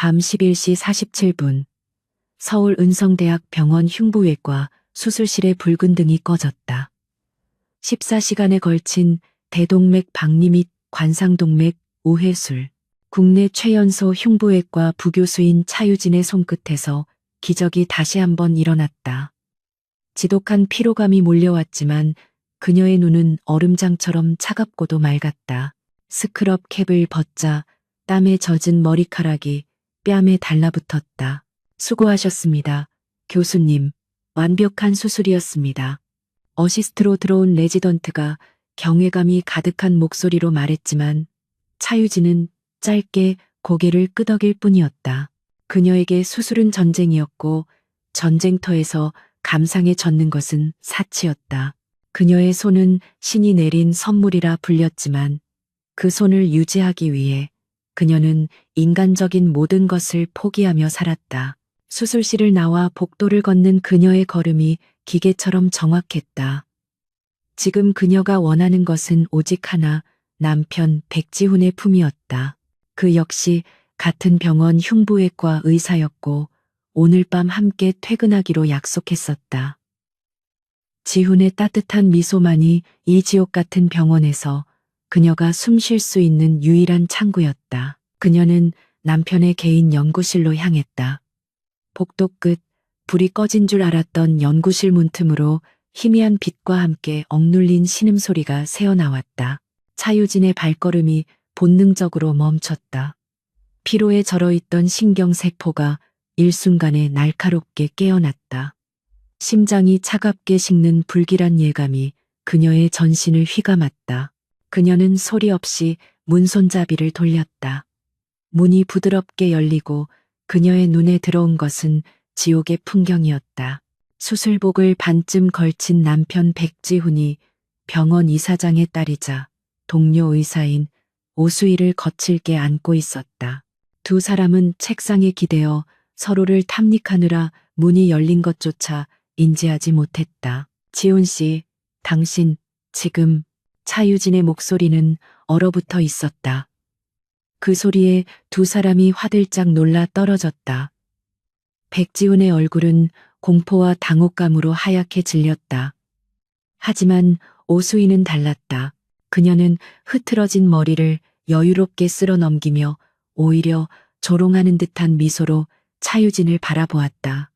밤 11시 47분 서울 은성대학 병원 흉부외과 수술실의 붉은 등이 꺼졌다. 14시간에 걸친 대동맥 박리 및 관상동맥 오해술, 국내 최연소 흉부외과 부교수인 차유진의 손끝에서 기적이 다시 한번 일어났다. 지독한 피로감이 몰려왔지만 그녀의 눈은 얼음장처럼 차갑고도 맑았다. 스크럽 캡을 벗자 땀에 젖은 머리카락이 뺨에 달라붙었다. 수고하셨습니다. 교수님, 완벽한 수술이었습니다. 어시스트로 들어온 레지던트가 경외감이 가득한 목소리로 말했지만 차유진은 짧게 고개를 끄덕일 뿐이었다. 그녀에게 수술은 전쟁이었고 전쟁터에서 감상에 젖는 것은 사치였다. 그녀의 손은 신이 내린 선물이라 불렸지만 그 손을 유지하기 위해 그녀는 인간적인 모든 것을 포기하며 살았다. 수술실을 나와 복도를 걷는 그녀의 걸음이 기계처럼 정확했다. 지금 그녀가 원하는 것은 오직 하나, 남편 백지훈의 품이었다. 그 역시 같은 병원 흉부외과 의사였고 오늘 밤 함께 퇴근하기로 약속했었다. 지훈의 따뜻한 미소만이 이 지옥 같은 병원에서 그녀가 숨 쉴 수 있는 유일한 창구였다. 그녀는 남편의 개인 연구실로 향했다. 복도 끝, 불이 꺼진 줄 알았던 연구실 문틈으로 희미한 빛과 함께 억눌린 신음소리가 새어나왔다. 차유진의 발걸음이 본능적으로 멈췄다. 피로에 절어있던 신경세포가 일순간에 날카롭게 깨어났다. 심장이 차갑게 식는 불길한 예감이 그녀의 전신을 휘감았다. 그녀는 소리 없이 문손잡이를 돌렸다. 문이 부드럽게 열리고 그녀의 눈에 들어온 것은 지옥의 풍경이었다. 수술복을 반쯤 걸친 남편 백지훈이 병원 이사장의 딸이자 동료 의사인 오수희를 거칠게 안고 있었다. 두 사람은 책상에 기대어 서로를 탐닉하느라 문이 열린 것조차 인지하지 못했다. 지훈 씨, 당신 지금 차유진의 목소리는 얼어붙어 있었다. 그 소리에 두 사람이 화들짝 놀라 떨어졌다. 백지훈의 얼굴은 공포와 당혹감으로 하얗게 질렸다. 하지만 오수희는 달랐다. 그녀는 흐트러진 머리를 여유롭게 쓸어 넘기며 오히려 조롱하는 듯한 미소로 차유진을 바라보았다.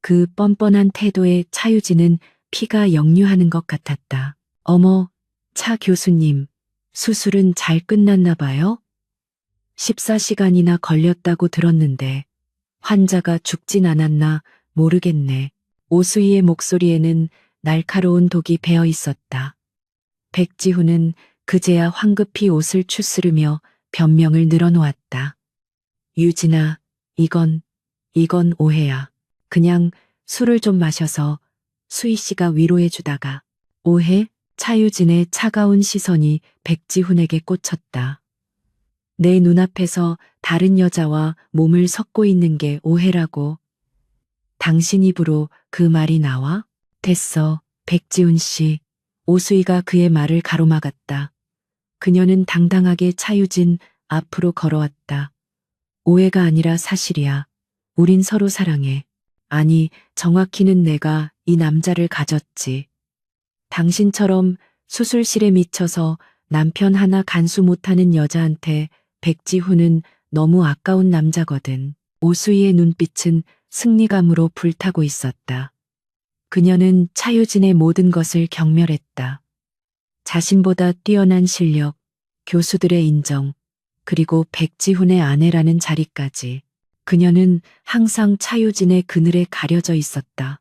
그 뻔뻔한 태도에 차유진은 피가 역류하는 것 같았다. 어머, 차 교수님, 수술은 잘 끝났나 봐요? 14시간이나 걸렸다고 들었는데 환자가 죽진 않았나 모르겠네. 오수희의 목소리에는 날카로운 독이 배어 있었다. 백지훈은 그제야 황급히 옷을 추스르며 변명을 늘어놓았다. 유진아, 이건 오해야. 그냥 술을 좀 마셔서 수희 씨가 위로해 주다가. 오해? 차유진의 차가운 시선이 백지훈에게 꽂혔다. 내 눈앞에서 다른 여자와 몸을 섞고 있는 게 오해라고. 당신 입으로 그 말이 나와? 됐어, 백지훈 씨. 오수희가 그의 말을 가로막았다. 그녀는 당당하게 차유진 앞으로 걸어왔다. 오해가 아니라 사실이야. 우린 서로 사랑해. 아니, 정확히는 내가 이 남자를 가졌지. 당신처럼 수술실에 미쳐서 남편 하나 간수 못하는 여자한테 백지훈은 너무 아까운 남자거든. 오수희의 눈빛은 승리감으로 불타고 있었다. 그녀는 차유진의 모든 것을 경멸했다. 자신보다 뛰어난 실력, 교수들의 인정, 그리고 백지훈의 아내라는 자리까지. 그녀는 항상 차유진의 그늘에 가려져 있었다.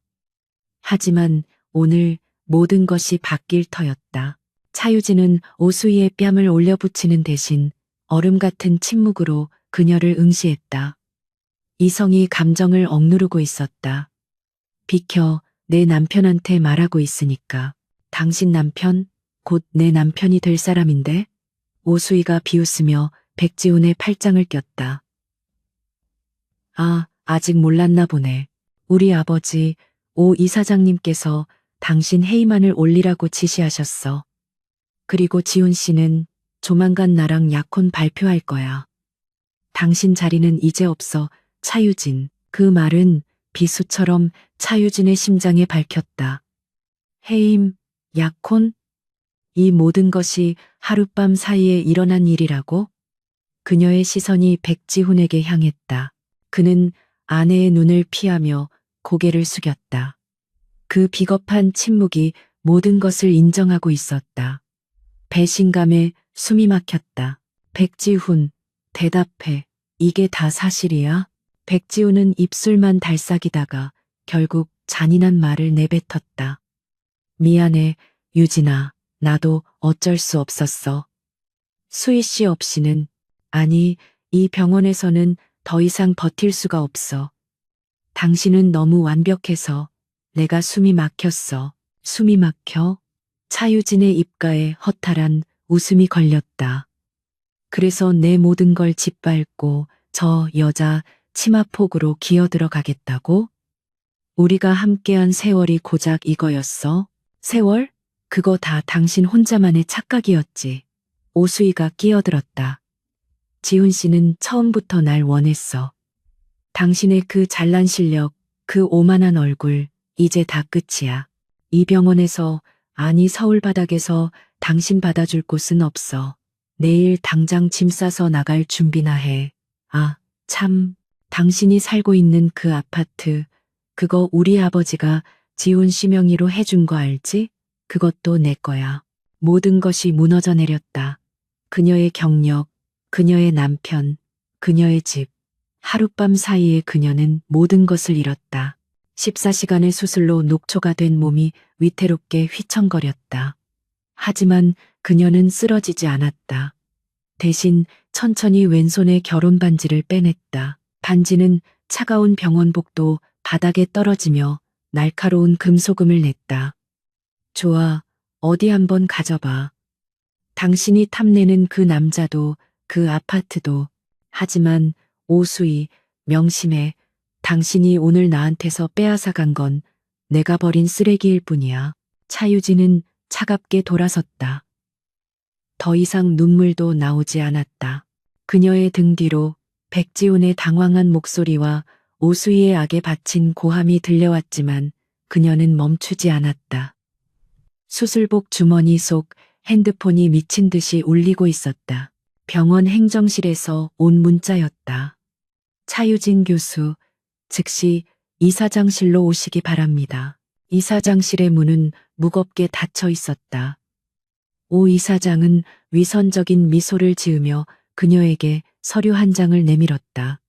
하지만 오늘 모든 것이 바뀔 터였다. 차유진은 오수희의 뺨을 올려붙이는 대신 얼음 같은 침묵으로 그녀를 응시했다. 이성이 감정을 억누르고 있었다. 비켜, 내 남편한테 말하고 있으니까. 당신 남편? 곧 내 남편이 될 사람인데? 오수희가 비웃으며 백지훈의 팔짱을 꼈다. 아, 아직 몰랐나 보네. 우리 아버지 오 이사장님께서 당신 헤이만을 올리라고 지시하셨어. 그리고 지훈 씨는 조만간 나랑 약혼 발표할 거야. 당신 자리는 이제 없어, 차유진. 그 말은 비수처럼 차유진의 심장에 밝혔다. 해임, 약혼? 이 모든 것이 하룻밤 사이에 일어난 일이라고? 그녀의 시선이 백지훈에게 향했다. 그는 아내의 눈을 피하며 고개를 숙였다. 그 비겁한 침묵이 모든 것을 인정하고 있었다. 배신감에 숨이 막혔다. 백지훈, 대답해. 이게 다 사실이야? 백지훈은 입술만 달싹이다가 결국 잔인한 말을 내뱉었다. 미안해, 유진아. 나도 어쩔 수 없었어. 수희 씨 없이는, 아니, 이 병원에서는 더 이상 버틸 수가 없어. 당신은 너무 완벽해서 내가 숨이 막혔어. 숨이 막혀? 차유진의 입가에 허탈한 웃음이 걸렸다. 그래서 내 모든 걸 짓밟고 저 여자 치마폭으로 기어들어 가겠다고? 우리가 함께한 세월이 고작 이거였어? 세월? 그거 다 당신 혼자만의 착각이었지. 오수희가 끼어들었다. 지훈 씨는 처음부터 날 원했어. 당신의 그 잘난 실력, 그 오만한 얼굴, 이제 다 끝이야. 이 병원에서, 아니 서울 바닥에서 당신 받아줄 곳은 없어. 내일 당장 짐 싸서 나갈 준비나 해. 아, 참, 당신이 살고 있는 그 아파트, 그거 우리 아버지가 지훈 씨 명의로 해준 거 알지? 그것도 내 거야. 모든 것이 무너져 내렸다. 그녀의 경력, 그녀의 남편, 그녀의 집. 하룻밤 사이에 그녀는 모든 것을 잃었다. 14시간의 수술로 녹초가 된 몸이 위태롭게 휘청거렸다. 하지만 그녀는 쓰러지지 않았다. 대신 천천히 왼손에 결혼 반지를 빼냈다. 반지는 차가운 병원복도 바닥에 떨어지며 날카로운 금소금을 냈다. 좋아, 어디 한번 가져봐. 당신이 탐내는 그 남자도, 그 아파트도. 하지만 오수희, 명심해. 당신이 오늘 나한테서 빼앗아 간 건 내가 버린 쓰레기일 뿐이야. 차유진은 차갑게 돌아섰다. 더 이상 눈물도 나오지 않았다. 그녀의 등 뒤로 백지훈의 당황한 목소리와 오수희의 악에 바친 고함이 들려왔지만 그녀는 멈추지 않았다. 수술복 주머니 속 핸드폰이 미친 듯이 울리고 있었다. 병원 행정실에서 온 문자였다. 차유진 교수, 즉시 이사장실로 오시기 바랍니다. 이사장실의 문은 무겁게 닫혀 있었다. 오 이사장은 위선적인 미소를 지으며 그녀에게 서류 한 장을 내밀었다.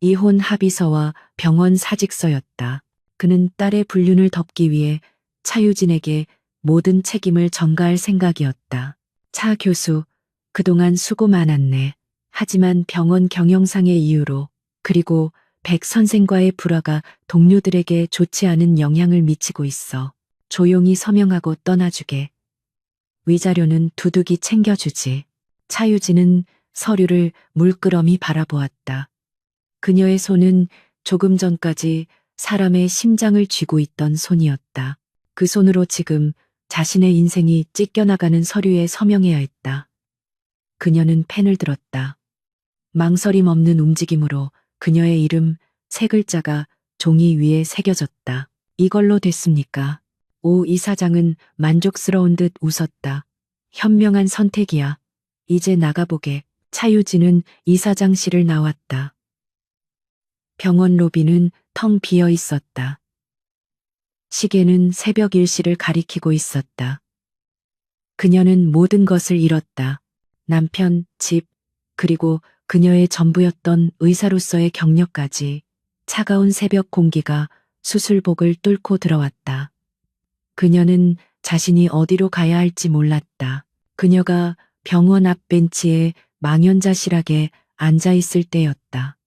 이혼 합의서와 병원 사직서였다. 그는 딸의 불륜을 덮기 위해 차유진에게 모든 책임을 전가할 생각이었다. 차 교수, 그동안 수고 많았네. 하지만 병원 경영상의 이유로, 그리고 백 선생과의 불화가 동료들에게 좋지 않은 영향을 미치고 있어. 조용히 서명하고 떠나주게. 위자료는 두둑이 챙겨주지. 차유진은 서류를 물끄러미 바라보았다. 그녀의 손은 조금 전까지 사람의 심장을 쥐고 있던 손이었다. 그 손으로 지금 자신의 인생이 찢겨나가는 서류에 서명해야 했다. 그녀는 펜을 들었다. 망설임 없는 움직임으로 그녀의 이름 세 글자가 종이 위에 새겨졌다. 이걸로 됐습니까? 오 이사장은 만족스러운 듯 웃었다. 현명한 선택이야. 이제 나가보게. 차유진은 이사장실을 나왔다. 병원 로비는 텅 비어 있었다. 시계는 새벽 1시를 가리키고 있었다. 그녀는 모든 것을 잃었다. 남편, 집, 그리고 그녀의 전부였던 의사로서의 경력까지. 차가운 새벽 공기가 수술복을 뚫고 들어왔다. 그녀는 자신이 어디로 가야 할지 몰랐다. 그녀가 병원 앞 벤치에 망연자실하게 앉아 있을 때였다.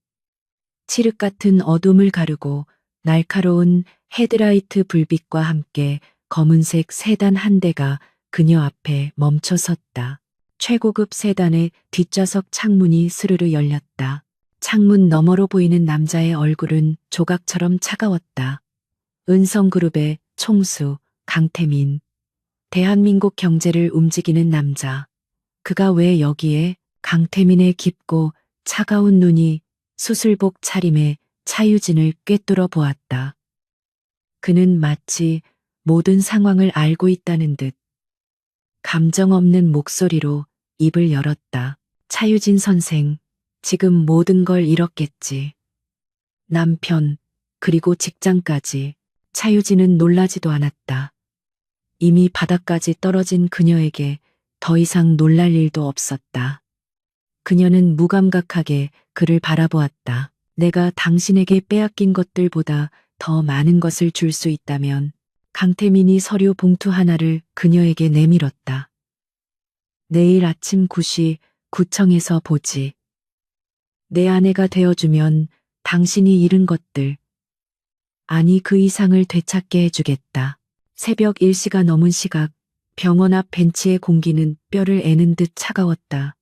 칠흑 같은 어둠을 가르고 날카로운 헤드라이트 불빛과 함께 검은색 세단 한 대가 그녀 앞에 멈춰 섰다. 최고급 세단의 뒷좌석 창문이 스르르 열렸다. 창문 너머로 보이는 남자의 얼굴은 조각처럼 차가웠다. 은성그룹의 총수 강태민. 대한민국 경제를 움직이는 남자. 그가 왜 여기에? 강태민의 깊고 차가운 눈이 수술복 차림에 차유진을 꿰뚫어 보았다. 그는 마치 모든 상황을 알고 있다는 듯 감정 없는 목소리로 입을 열었다. 차유진 선생, 지금 모든 걸 잃었겠지. 남편, 그리고 직장까지. 차유진은 놀라지도 않았다. 이미 바닥까지 떨어진 그녀에게 더 이상 놀랄 일도 없었다. 그녀는 무감각하게 그를 바라보았다. 내가 당신에게 빼앗긴 것들보다 더 많은 것을 줄 수 있다면 강태민이 서류 봉투 하나를 그녀에게 내밀었다. 내일 아침 9시 구청에서 보지. 내 아내가 되어주면 당신이 잃은 것들, 아니 그 이상을 되찾게 해주겠다. 새벽 1시가 넘은 시각, 병원 앞 벤치의 공기는 뼈를 애는 듯 차가웠다.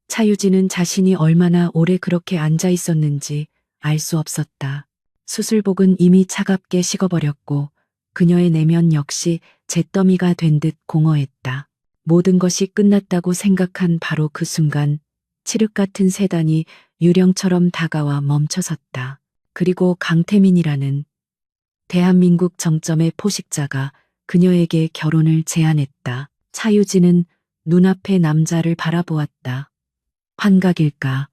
차유진은 자신이 얼마나 오래 그렇게 앉아 있었는지 알 수 없었다. 수술복은 이미 차갑게 식어버렸고 그녀의 내면 역시 잿더미가 된 듯 공허했다. 모든 것이 끝났다고 생각한 바로 그 순간 칠흑 같은 세단이 유령처럼 다가와 멈춰섰다. 그리고 강태민이라는 대한민국 정점의 포식자가 그녀에게 결혼을 제안했다. 차유진은 눈앞의 남자를 바라보았다. 환각일까?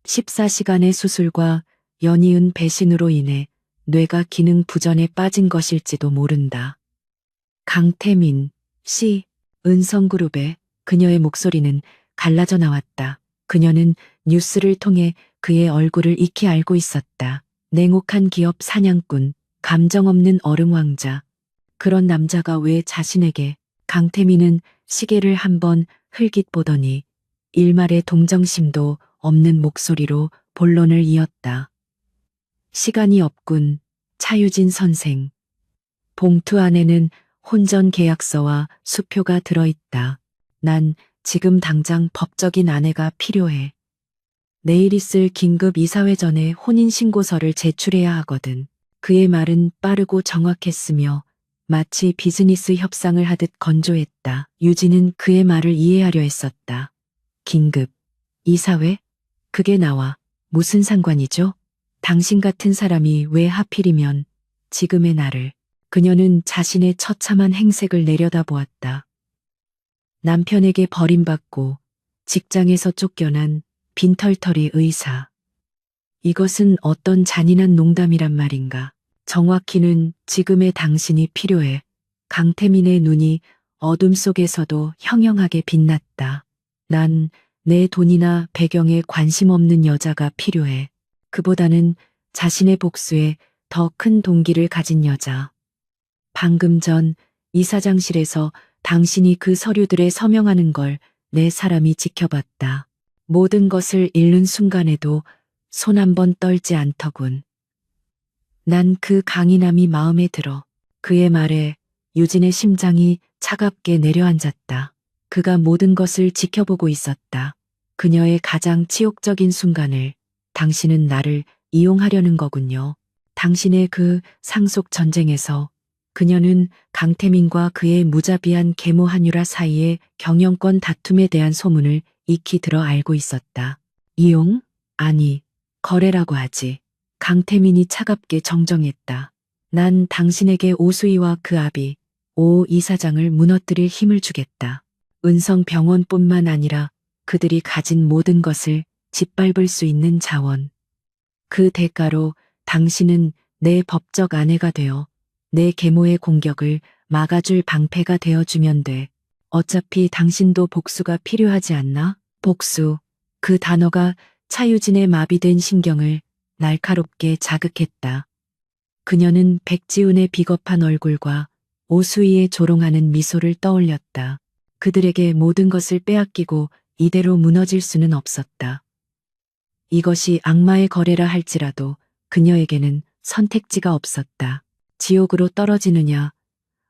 14시간의 수술과 연이은 배신으로 인해 뇌가 기능 부전에 빠진 것일지도 모른다. 강태민 씨, 은성그룹의 그녀의 목소리는 갈라져 나왔다. 그녀는 뉴스를 통해 그의 얼굴을 익히 알고 있었다. 냉혹한 기업 사냥꾼, 감정 없는 얼음 왕자. 그런 남자가 왜 자신에게. 강태민은 시계를 한번 흘깃 보더니 일말의 동정심도 없는 목소리로 본론을 이었다. 시간이 없군, 차유진 선생. 봉투 안에는 혼전 계약서와 수표가 들어있다. 난 지금 당장 법적인 아내가 필요해. 내일 있을 긴급 이사회 전에 혼인신고서를 제출해야 하거든. 그의 말은 빠르고 정확했으며 마치 비즈니스 협상을 하듯 건조했다. 유진은 그의 말을 이해하려 했었다. 긴급 이사회? 그게 나와 무슨 상관이죠? 당신 같은 사람이 왜 하필이면 지금의 나를. 그녀는 자신의 처참한 행색을 내려다보았다. 남편에게 버림받고 직장에서 쫓겨난 빈털터리 의사. 이것은 어떤 잔인한 농담이란 말인가. 정확히는 지금의 당신이 필요해. 강태민의 눈이 어둠 속에서도 형형하게 빛났다. 난 내 돈이나 배경에 관심 없는 여자가 필요해. 그보다는 자신의 복수에 더 큰 동기를 가진 여자. 방금 전 이사장실에서 당신이 그 서류들에 서명하는 걸 내 사람이 지켜봤다. 모든 것을 잃는 순간에도 손 한 번 떨지 않더군. 난 그 강인함이 마음에 들어. 그의 말에 유진의 심장이 차갑게 내려앉았다. 그가 모든 것을 지켜보고 있었다. 그녀의 가장 치욕적인 순간을. 당신은 나를 이용하려는 거군요. 당신의 그 상속 전쟁에서 그녀는 강태민과 그의 무자비한 계모 한유라 사이의 경영권 다툼에 대한 소문을 익히 들어 알고 있었다. 이용? 아니, 거래라고 하지. 강태민이 차갑게 정정했다. 난 당신에게 오수희와 그 아비, 오 이사장을 무너뜨릴 힘을 주겠다. 은성병원뿐만 아니라 그들이 가진 모든 것을 짓밟을 수 있는 자원. 그 대가로 당신은 내 법적 아내가 되어 내 계모의 공격을 막아줄 방패가 되어주면 돼. 어차피 당신도 복수가 필요하지 않나? 복수. 그 단어가 차유진의 마비된 신경을 날카롭게 자극했다. 그녀는 백지훈의 비겁한 얼굴과 오수희의 조롱하는 미소를 떠올렸다. 그들에게 모든 것을 빼앗기고 이대로 무너질 수는 없었다. 이것이 악마의 거래라 할지라도 그녀에게는 선택지가 없었다. 지옥으로 떨어지느냐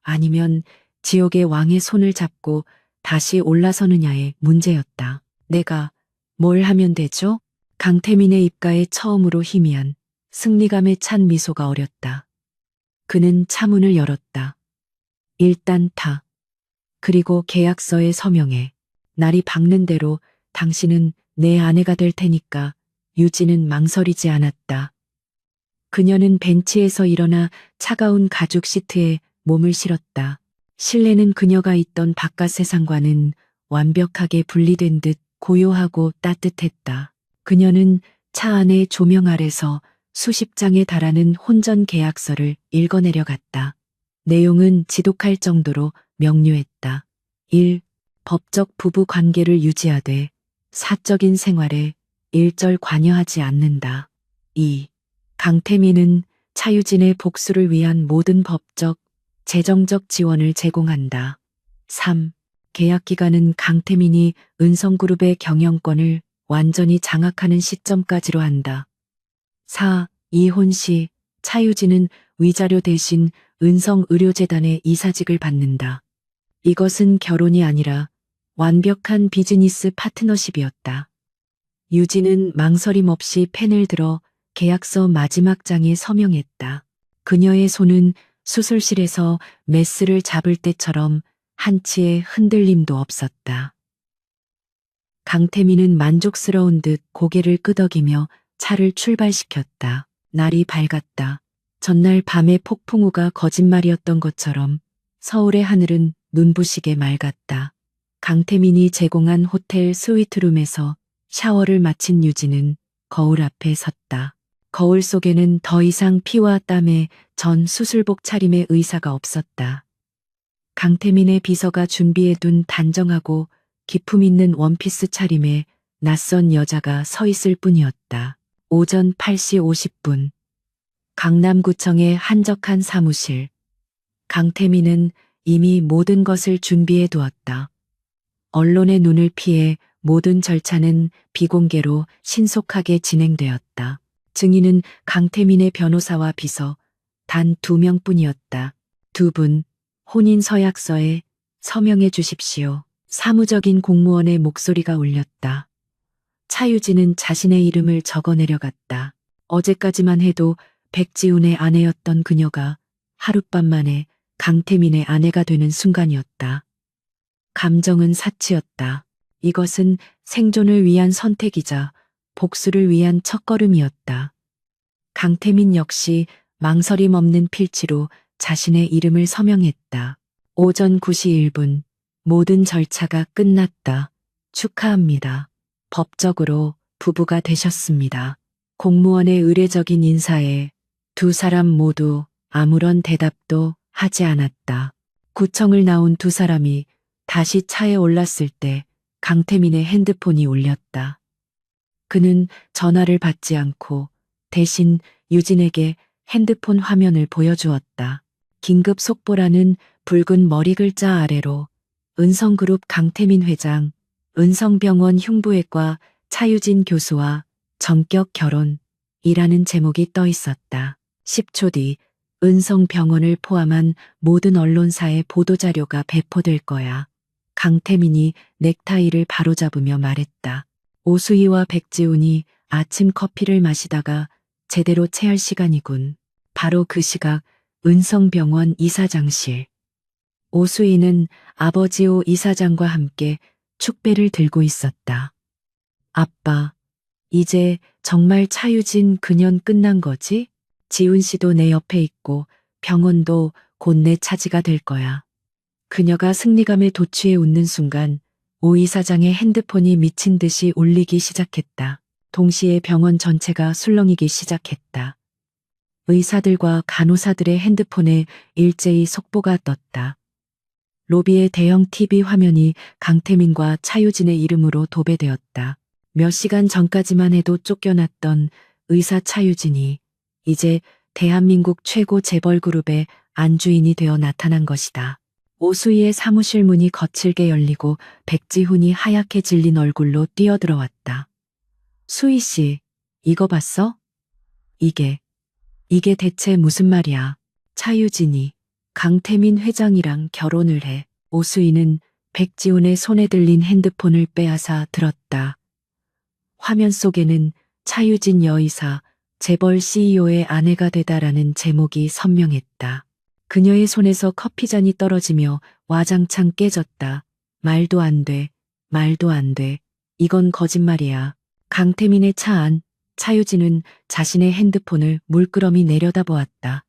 아니면 지옥의 왕의 손을 잡고 다시 올라서느냐의 문제였다. 내가 뭘 하면 되죠? 강태민의 입가에 처음으로 희미한 승리감에 찬 미소가 어렸다. 그는 차문을 열었다. 일단 타. 그리고 계약서에 서명해. 날이 밝는 대로 당신은 내 아내가 될 테니까. 유진은 망설이지 않았다. 그녀는 벤치에서 일어나 차가운 가죽 시트에 몸을 실었다. 실내는 그녀가 있던 바깥 세상과는 완벽하게 분리된 듯 고요하고 따뜻했다. 그녀는 차 안의 조명 아래서 수십 장에 달하는 혼전 계약서를 읽어내려갔다. 내용은 지독할 정도로 명료했다. 1. 법적 부부 관계를 유지하되 사적인 생활에 일절 관여하지 않는다. 2. 강태민은 차유진의 복수를 위한 모든 법적, 재정적 지원을 제공한다. 3. 계약 기간은 강태민이 은성그룹의 경영권을 완전히 장악하는 시점까지로 한다. 4. 이혼 시 차유진은 위자료 대신 은성의료재단의 이사직을 받는다. 이것은 결혼이 아니라 완벽한 비즈니스 파트너십이었다. 유진은 망설임 없이 펜을 들어 계약서 마지막 장에 서명했다. 그녀의 손은 수술실에서 메스를 잡을 때처럼 한치의 흔들림도 없었다. 강태민은 만족스러운 듯 고개를 끄덕이며 차를 출발시켰다. 날이 밝았다. 전날 밤의 폭풍우가 거짓말이었던 것처럼 서울의 하늘은 눈부시게 맑았다. 강태민이 제공한 호텔 스위트룸에서 샤워를 마친 유진은 거울 앞에 섰다. 거울 속에는 더 이상 피와 땀에 전 수술복 차림의 의사가 없었다. 강태민의 비서가 준비해둔 단정하고 기품 있는 원피스 차림에 낯선 여자가 서 있을 뿐이었다. 오전 8시 50분. 강남구청의 한적한 사무실. 강태민은 이미 모든 것을 준비해 두었다. 언론의 눈을 피해 모든 절차는 비공개로 신속하게 진행되었다. 증인은 강태민의 변호사와 비서 단 2명뿐이었다. 2분, 혼인서약서에 서명해 주십시오. 사무적인 공무원의 목소리가 울렸다. 차유진은 자신의 이름을 적어 내려갔다. 어제까지만 해도 백지훈의 아내였던 그녀가 하룻밤 만에 강태민의 아내가 되는 순간이었다. 감정은 사치였다. 이것은 생존을 위한 선택이자 복수를 위한 첫걸음이었다. 강태민 역시 망설임 없는 필지로 자신의 이름을 서명했다. 오전 9시 1분. 모든 절차가 끝났다. 축하합니다. 법적으로 부부가 되셨습니다. 공무원의 의례적인 인사에 두 사람 모두 아무런 대답도 하지 않았다. 구청을 나온 두 사람이 다시 차에 올랐을 때 강태민의 핸드폰이 울렸다. 그는 전화를 받지 않고 대신 유진에게 핸드폰 화면을 보여주었다. 긴급 속보라는 붉은 머리 글자 아래로 은성그룹 강태민 회장, 은성병원 흉부외과 차유진 교수와 전격 결혼이라는 제목이 떠 있었다. 10초 뒤 은성병원을 포함한 모든 언론사의 보도자료가 배포될 거야. 강태민이 넥타이를 바로잡으며 말했다. 오수희와 백지훈이 아침 커피를 마시다가 제대로 체할 시간이군. 바로 그 시각 은성병원 이사장실. 오수희는 아버지 오 이사장과 함께 축배를 들고 있었다. 아빠, 이제 정말 차유진 그년 끝난 거지? 지훈 씨도 내 옆에 있고 병원도 곧 내 차지가 될 거야. 그녀가 승리감에 도취해 웃는 순간 오 이사장의 핸드폰이 미친 듯이 울리기 시작했다. 동시에 병원 전체가 술렁이기 시작했다. 의사들과 간호사들의 핸드폰에 일제히 속보가 떴다. 로비의 대형 TV 화면이 강태민과 차유진의 이름으로 도배되었다. 몇 시간 전까지만 해도 쫓겨났던 의사 차유진이 이제 대한민국 최고 재벌그룹의 안주인이 되어 나타난 것이다. 오수희의 사무실 문이 거칠게 열리고 백지훈이 하얗게 질린 얼굴로 뛰어들어왔다. 수희 씨, 이거 봤어? 이게 대체 무슨 말이야? 차유진이 강태민 회장이랑 결혼을 해. 오수희는 백지훈의 손에 들린 핸드폰을 빼앗아 들었다. 화면 속에는 차유진 여의사, 재벌 CEO의 아내가 되다라는 제목이 선명했다. 그녀의 손에서 커피잔이 떨어지며 와장창 깨졌다. 말도 안 돼, 말도 안 돼. 이건 거짓말이야. 강태민의 차 안, 차유진은 자신의 핸드폰을 물끄러미 내려다보았다.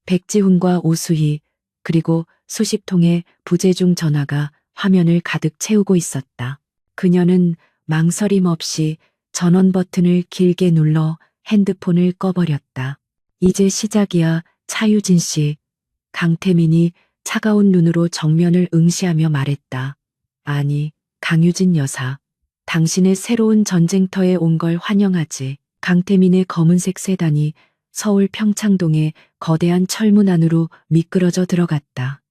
백지훈과 오수희, 그리고 수십 통의 부재중 전화가 화면을 가득 채우고 있었다. 그녀는 망설임 없이 전원 버튼을 길게 눌러 핸드폰을 꺼버렸다. 이제 시작이야, 차유진 씨. 강태민이 차가운 눈으로 정면을 응시하며 말했다. 아니, 강유진 여사. 당신의 새로운 전쟁터에 온 걸 환영하지. 강태민의 검은색 세단이 서울 평창동의 거대한 철문 안으로 미끄러져 들어갔다.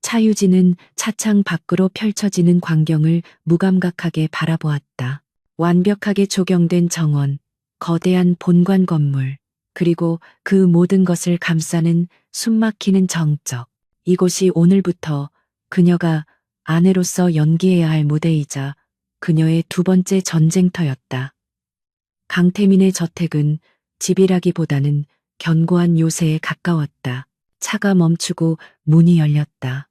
차유진은 차창 밖으로 펼쳐지는 광경을 무감각하게 바라보았다. 완벽하게 조경된 정원, 거대한 본관 건물, 그리고 그 모든 것을 감싸는 숨막히는 정적. 이곳이 오늘부터 그녀가 아내로서 연기해야 할 무대이자 그녀의 두 번째 전쟁터였다. 강태민의 저택은 집이라기보다는 견고한 요새에 가까웠다. 차가 멈추고 문이 열렸다.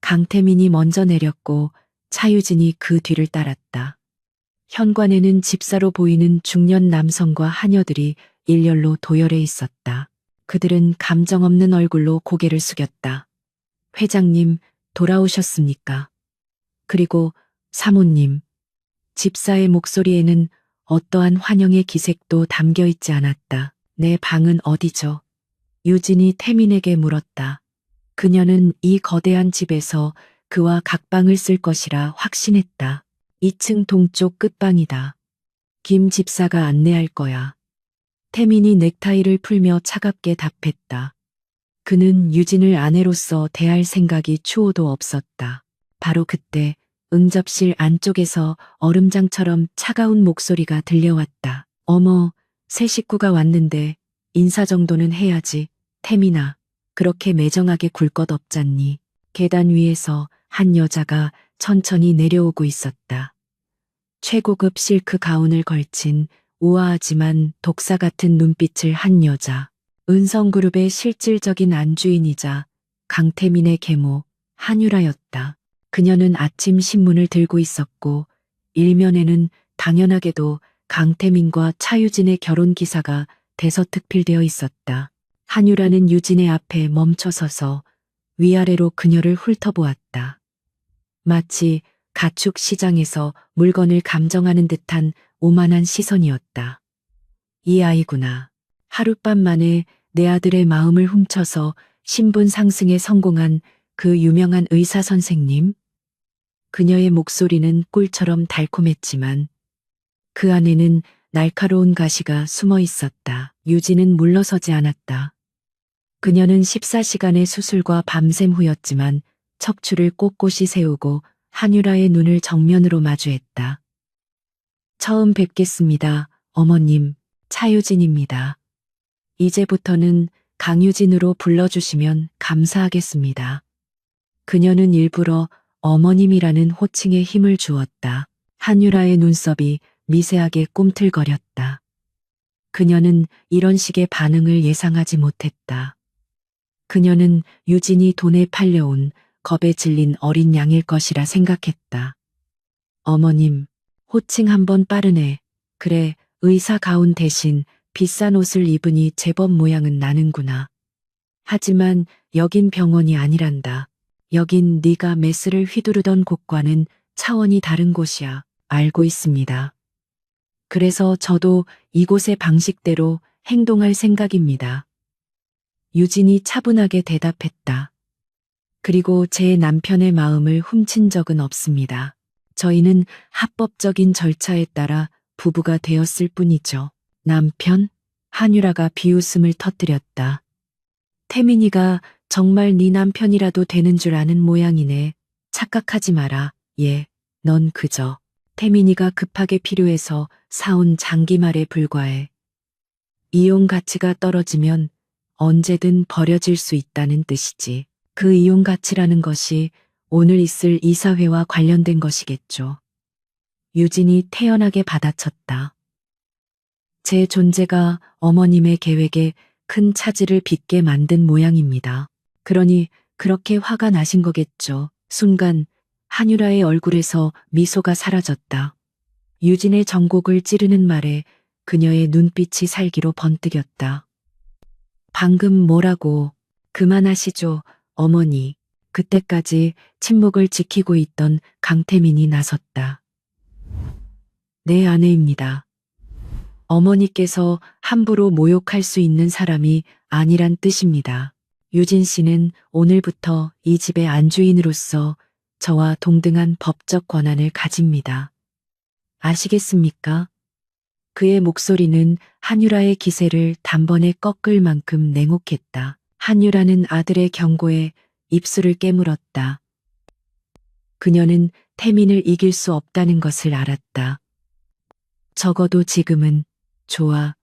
강태민이 먼저 내렸고 차유진이 그 뒤를 따랐다. 현관에는 집사로 보이는 중년 남성과 하녀들이 일렬로 도열해 있었다. 그들은 감정 없는 얼굴로 고개를 숙였다. 회장님, 돌아오셨습니까? 그리고 사모님. 집사의 목소리에는 어떠한 환영의 기색도 담겨 있지 않았다. 내 방은 어디죠? 유진이 태민에게 물었다. 그녀는 이 거대한 집에서 그와 각방을 쓸 것이라 확신했다. 2층 동쪽 끝방이다. 김 집사가 안내할 거야. 태민이 넥타이를 풀며 차갑게 답했다. 그는 유진을 아내로서 대할 생각이 추호도 없었다. 바로 그때 응접실 안쪽에서 얼음장처럼 차가운 목소리가 들려왔다. 어머, 새 식구가 왔는데 인사 정도는 해야지. 태민아, 그렇게 매정하게 굴 것 없잖니. 계단 위에서 한 여자가 천천히 내려오고 있었다. 최고급 실크 가운을 걸친 우아하지만 독사 같은 눈빛을 한 여자. 은성그룹의 실질적인 안주인이자 강태민의 계모 한유라였다. 그녀는 아침 신문을 들고 있었고 일면에는 당연하게도 강태민과 차유진의 결혼 기사가 대서특필되어 있었다. 한유라는 유진의 앞에 멈춰서서 위아래로 그녀를 훑어보았다. 마치 가축 시장에서 물건을 감정하는 듯한 오만한 시선이었다. 이 아이구나. 하룻밤 만에 내 아들의 마음을 훔쳐서 신분 상승에 성공한 그 유명한 의사 선생님. 그녀의 목소리는 꿀처럼 달콤했지만 그 안에는 날카로운 가시가 숨어 있었다. 유진은 물러서지 않았다. 그녀는 14시간의 수술과 밤샘 후였지만 척추를 꼿꼿이 세우고 한유라의 눈을 정면으로 마주했다. 처음 뵙겠습니다, 어머님. 차유진입니다. 이제부터는 강유진으로 불러주시면 감사하겠습니다. 그녀는 일부러 어머님이라는 호칭에 힘을 주었다. 한유라의 눈썹이 미세하게 꿈틀거렸다. 그녀는 이런 식의 반응을 예상하지 못했다. 그녀는 유진이 돈에 팔려온 겁에 질린 어린 양일 것이라 생각했다. 어머님, 호칭 한번 빠르네. 그래, 의사 가운 대신 비싼 옷을 입으니 제법 모양은 나는구나. 하지만 여긴 병원이 아니란다. 여긴 네가 메스를 휘두르던 곳과는 차원이 다른 곳이야. 알고 있습니다. 그래서 저도 이곳의 방식대로 행동할 생각입니다. 유진이 차분하게 대답했다. 그리고 제 남편의 마음을 훔친 적은 없습니다. 저희는 합법적인 절차에 따라 부부가 되었을 뿐이죠. 남편? 한유라가 비웃음을 터뜨렸다. 태민이가 정말 네 남편이라도 되는 줄 아는 모양이네. 착각하지 마라. 예, 넌 그저 태민이가 급하게 필요해서 사온 장기말에 불과해. 이용 가치가 떨어지면 언제든 버려질 수 있다는 뜻이지. 그 이용 가치라는 것이 오늘 있을 이사회와 관련된 것이겠죠. 유진이 태연하게 받아쳤다. 제 존재가 어머님의 계획에 큰 차질을 빚게 만든 모양입니다. 그러니 그렇게 화가 나신 거겠죠. 순간 한유라의 얼굴에서 미소가 사라졌다. 유진의 정곡을 찌르는 말에 그녀의 눈빛이 살기로 번뜩였다. 방금 뭐라고? 그만하시죠, 어머니. 그때까지 침묵을 지키고 있던 강태민이 나섰다. 내 아내입니다. 어머니께서 함부로 모욕할 수 있는 사람이 아니란 뜻입니다. 유진 씨는 오늘부터 이 집의 안주인으로서 저와 동등한 법적 권한을 가집니다. 아시겠습니까? 그의 목소리는 한유라의 기세를 단번에 꺾을 만큼 냉혹했다. 한유라는 아들의 경고에 입술을 깨물었다. 그녀는 태민을 이길 수 없다는 것을 알았다. 적어도 지금은 좋아.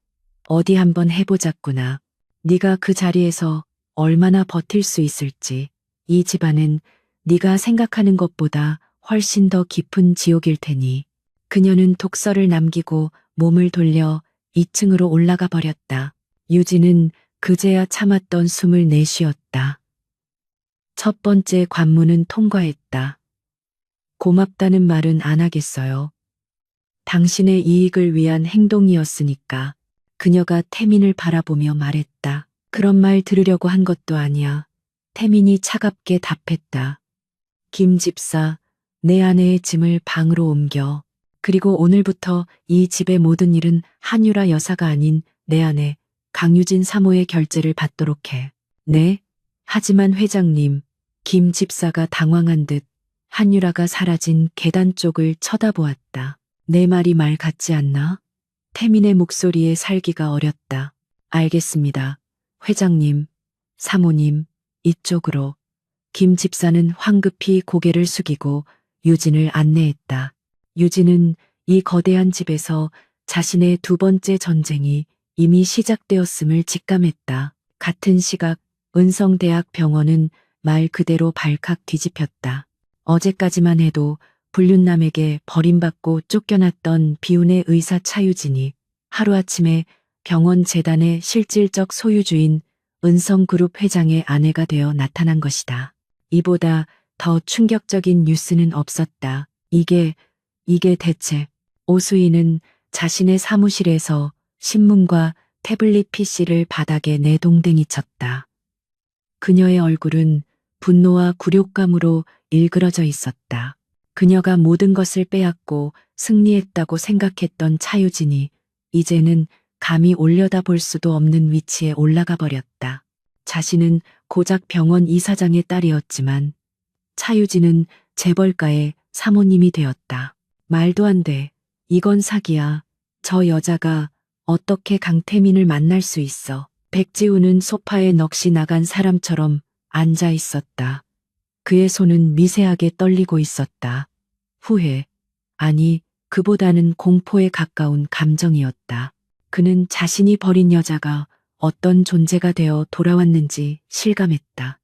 어디 한번 해보자꾸나. 네가 그 자리에서 얼마나 버틸 수 있을지. 이 집안은 네가 생각하는 것보다 훨씬 더 깊은 지옥일 테니. 그녀는 독서를 남기고 몸을 돌려 2층으로 올라가 버렸다. 유진은 그제야 참았던 숨을 내쉬었다. 첫 번째 관문은 통과했다. 고맙다는 말은 안 하겠어요. 당신의 이익을 위한 행동이었으니까. 그녀가 태민을 바라보며 말했다. 그런 말 들으려고 한 것도 아니야. 태민이 차갑게 답했다. 김 집사, 내 아내의 짐을 방으로 옮겨. 그리고 오늘부터 이 집의 모든 일은 한유라 여사가 아닌 내 아내 강유진 사모의 결재를 받도록 해. 네? 하지만 회장님, 김 집사가 당황한 듯 한유라가 사라진 계단 쪽을 쳐다보았다. 내 말이 말 같지 않나? 태민의 목소리에 살기가 어렸다. 알겠습니다. 회장님, 사모님, 이쪽으로. 김 집사는 황급히 고개를 숙이고 유진을 안내했다. 유진은 이 거대한 집에서 자신의 두 번째 전쟁이 이미 시작되었음을 직감했다. 같은 시각 은성대학 병원은 말 그대로 발칵 뒤집혔다. 어제까지만 해도 불륜남에게 버림받고 쫓겨났던 비운의 의사 차유진이 하루아침에 병원 재단의 실질적 소유주인 은성그룹 회장의 아내가 되어 나타난 것이다. 이보다 더 충격적인 뉴스는 없었다. 이게 대체. 오수희는 자신의 사무실에서 신문과 태블릿 PC를 바닥에 내동댕이 쳤다. 그녀의 얼굴은 분노와 굴욕감으로 일그러져 있었다. 그녀가 모든 것을 빼앗고 승리했다고 생각했던 차유진이 이제는 감히 올려다볼 수도 없는 위치에 올라가 버렸다. 자신은 고작 병원 이사장의 딸이었지만 차유진은 재벌가의 사모님이 되었다. 말도 안 돼. 이건 사기야. 저 여자가 어떻게 강태민을 만날 수 있어. 백지우는 소파에 넋이 나간 사람처럼 앉아 있었다. 그의 손은 미세하게 떨리고 있었다. 후회, 아니 그보다는 공포에 가까운 감정이었다. 그는 자신이 버린 여자가 어떤 존재가 되어 돌아왔는지 실감했다.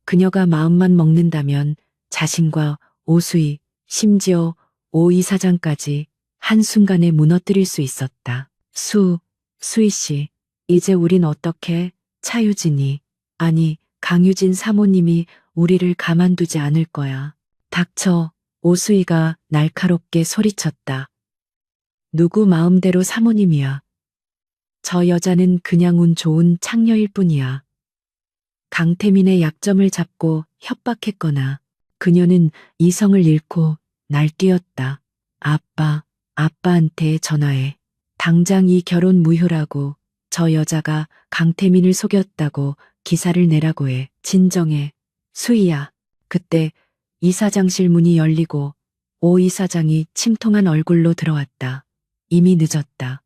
그녀가 마음만 먹는다면 자신과 오수희, 심지어 오 이사장까지 한순간에 무너뜨릴 수 있었다. 수희 씨, 이제 우린 어떻게? 차유진이, 아니 강유진 사모님이 우리를 가만두지 않을 거야. 닥쳐. 오수희가 날카롭게 소리쳤다. 누구 마음대로 사모님이야. 저 여자는 그냥 운 좋은 창녀일 뿐이야. 강태민의 약점을 잡고 협박했거나 그녀는 이성을 잃고 날뛰었다. 아빠한테 전화해. 당장 이 결혼 무효라고, 저 여자가 강태민을 속였다고 기사를 내라고 해. 진정해. 수희야. 그때 이사장실 문이 열리고 오 이사장이 침통한 얼굴로 들어왔다. 이미 늦었다.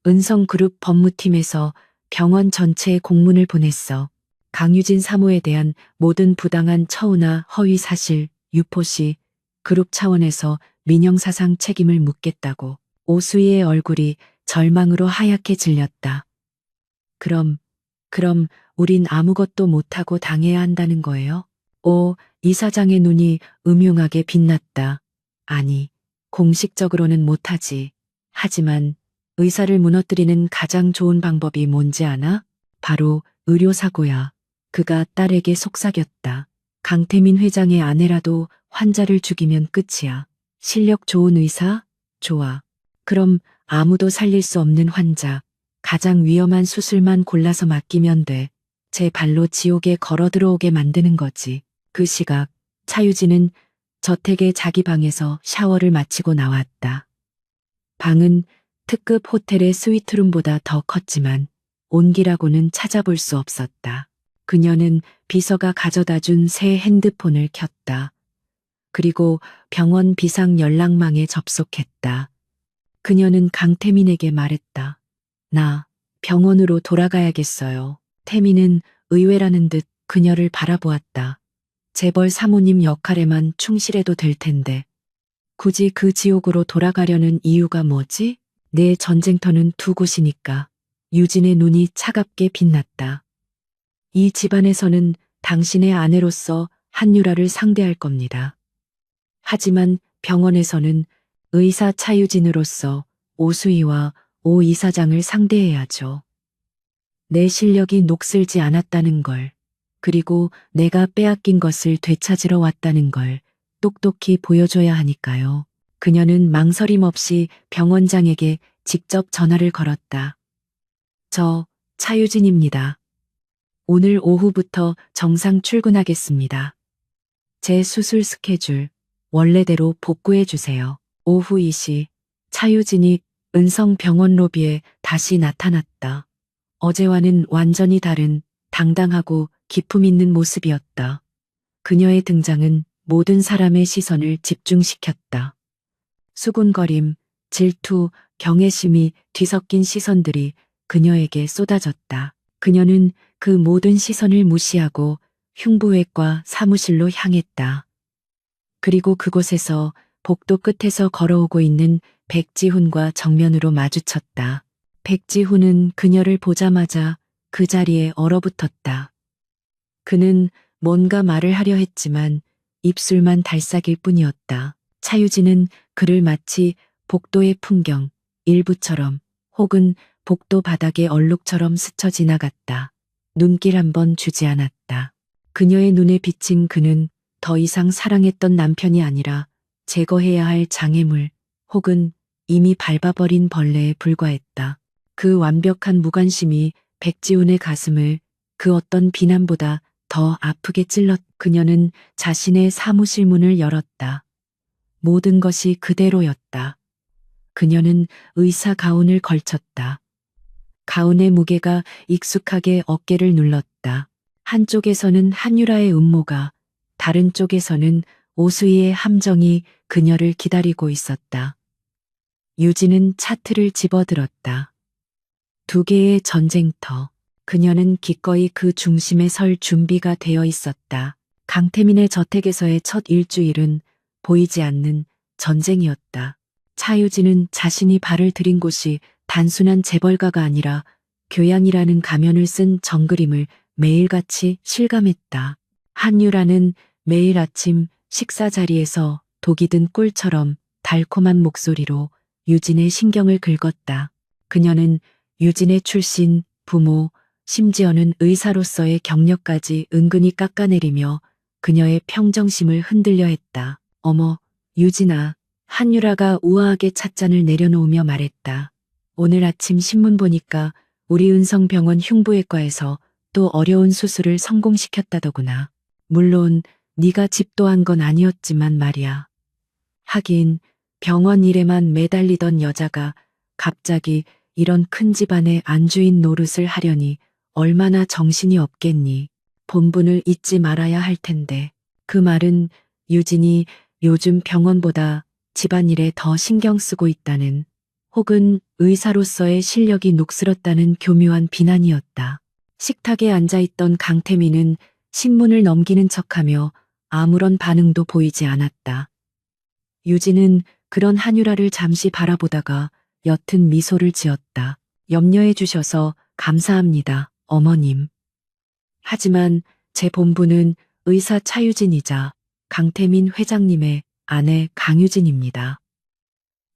은성그룹 법무팀에서 병원 전체에 공문을 보냈어. 강유진 사모에 대한 모든 부당한 처우나 허위 사실, 유포시, 그룹 차원에서 민형사상 책임을 묻겠다고. 오수희의 얼굴이 절망으로 하얗게 질렸다. 그럼 우린 아무것도 못하고 당해야 한다는 거예요? 오 이사장의 눈이 음흉하게 빛났다. 아니, 공식적으로는 못하지. 하지만 의사를 무너뜨리는 가장 좋은 방법이 뭔지 아나? 바로 의료사고야. 그가 딸에게 속삭였다. 강태민 회장의 아내라도 환자를 죽이면 끝이야. 실력 좋은 의사? 좋아. 그럼 아무도 살릴 수 없는 환자, 가장 위험한 수술만 골라서 맡기면 돼. 제 발로 지옥에 걸어 들어오게 만드는 거지. 그 시각, 차유진은 저택의 자기 방에서 샤워를 마치고 나왔다. 방은 특급 호텔의 스위트룸보다 더 컸지만 온기라고는 찾아볼 수 없었다. 그녀는 비서가 가져다 준 새 핸드폰을 켰다. 그리고 병원 비상 연락망에 접속했다. 그녀는 강태민에게 말했다. 나 병원으로 돌아가야겠어요. 태민은 의외라는 듯 그녀를 바라보았다. 재벌 사모님 역할에만 충실해도 될 텐데. 굳이 그 지옥으로 돌아가려는 이유가 뭐지? 내 전쟁터는 두 곳이니까. 유진의 눈이 차갑게 빛났다. 이 집안에서는 당신의 아내로서 한유라를 상대할 겁니다. 하지만 병원에서는 의사 차유진으로서 오수희와 오 이사장을 상대해야죠. 내 실력이 녹슬지 않았다는 걸, 그리고 내가 빼앗긴 것을 되찾으러 왔다는 걸 똑똑히 보여줘야 하니까요. 그녀는 망설임 없이 병원장에게 직접 전화를 걸었다. 저 차유진입니다. 오늘 오후부터 정상 출근하겠습니다. 제 수술 스케줄 원래대로 복구해 주세요. 오후 2시 차유진이 은성병원 로비에 다시 나타났다. 어제와는 완전히 다른 당당하고 기품 있는 모습이었다. 그녀의 등장은 모든 사람의 시선을 집중시켰다. 수군거림, 질투, 경외심이 뒤섞인 시선들이 그녀에게 쏟아졌다. 그녀는 그 모든 시선을 무시하고 흉부외과 사무실로 향했다. 그리고 그곳에서 복도 끝에서 걸어오고 있는 백지훈과 정면으로 마주쳤다. 백지훈은 그녀를 보자마자 그 자리에 얼어붙었다. 그는 뭔가 말을 하려 했지만 입술만 달싹일 뿐이었다. 차유진은 그를 마치 복도의 풍경, 일부처럼 혹은 복도 바닥의 얼룩처럼 스쳐 지나갔다. 눈길 한 번 주지 않았다. 그녀의 눈에 비친 그는 더 이상 사랑했던 남편이 아니라 제거해야 할 장애물 혹은 이미 밟아버린 벌레에 불과했다. 그 완벽한 무관심이 백지훈의 가슴을 그 어떤 비난보다 더 아프게 찔렀. 그녀는 자신의 사무실 문을 열었다. 모든 것이 그대로였다. 그녀는 의사 가운을 걸쳤다. 가운의 무게가 익숙하게 어깨를 눌렀다. 한쪽에서는 한유라의 음모가, 다른 쪽에서는 오수희의 함정이 그녀를 기다리고 있었다. 유진은 차트를 집어들었다. 두 개의 전쟁터. 그녀는 기꺼이 그 중심에 설 준비가 되어 있었다. 강태민의 저택에서의 첫 일주일은 보이지 않는 전쟁이었다. 차유진은 자신이 발을 들인 곳이 단순한 재벌가가 아니라 교양이라는 가면을 쓴 정그림을 매일같이 실감했다. 한유라는 매일 아침 식사 자리에서 독이 든 꿀처럼 달콤한 목소리로 유진의 신경을 긁었다. 그녀는 유진의 출신, 부모, 심지어는 의사로서의 경력까지 은근히 깎아내리며 그녀의 평정심을 흔들려 했다. 어머, 유진아. 한유라가 우아하게 찻잔을 내려놓으며 말했다. 오늘 아침 신문 보니까 우리 은성병원 흉부외과에서 또 어려운 수술을 성공시켰다더구나. 물론 네가 집도한 건 아니었지만 말이야. 하긴 병원 일에만 매달리던 여자가 갑자기 이런 큰 집안의 안주인 노릇을 하려니 얼마나 정신이 없겠니. 본분을 잊지 말아야 할 텐데. 그 말은 유진이 요즘 병원보다 집안일에 더 신경 쓰고 있다는, 혹은 의사로서의 실력이 녹슬었다는 교묘한 비난이었다. 식탁에 앉아있던 강태민은 신문을 넘기는 척하며 아무런 반응도 보이지 않았다. 유진은 그런 한유라를 잠시 바라보다가 옅은 미소를 지었다. 염려해 주셔서 감사합니다, 어머님. 하지만 제 본부는 의사 차유진이자 강태민 회장님의 아내 강유진입니다.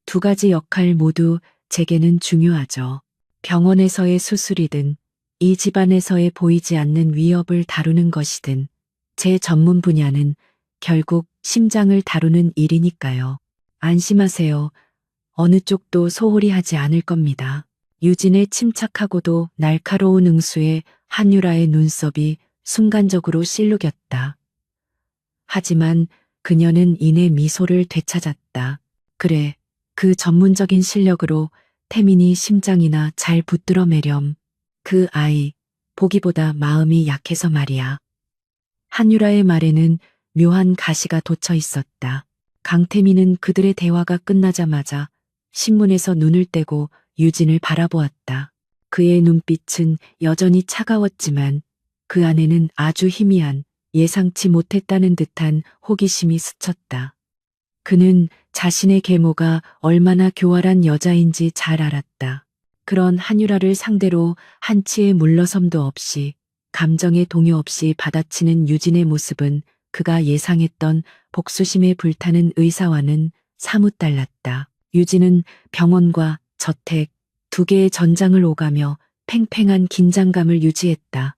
두 가지 역할 모두 제게는 중요하죠. 병원에서의 수술이든 이 집안에서의 보이지 않는 위협을 다루는 것이든 제 전문 분야는 결국 심장을 다루는 일이니까요. 안심하세요. 어느 쪽도 소홀히 하지 않을 겁니다. 유진의 침착하고도 날카로운 응수에 한유라의 눈썹이 순간적으로 실룩였다. 하지만 그녀는 이내 미소를 되찾았다. 그래, 그 전문적인 실력으로 태민이 심장이나 잘 붙들어 매렴. 그 아이, 보기보다 마음이 약해서 말이야. 한유라의 말에는 묘한 가시가 돋쳐 있었다. 강태민은 그들의 대화가 끝나자마자 신문에서 눈을 떼고 유진을 바라보았다. 그의 눈빛은 여전히 차가웠지만 그 안에는 아주 희미한 예상치 못했다는 듯한 호기심이 스쳤다. 그는 자신의 계모가 얼마나 교활한 여자인지 잘 알았다. 그런 한유라를 상대로 한치의 물러섬도 없이 감정의 동요 없이 받아치는 유진의 모습은 그가 예상했던 복수심에 불타는 의사와는 사뭇 달랐다. 유진은 병원과 저택 두 개의 전장을 오가며 팽팽한 긴장감을 유지했다.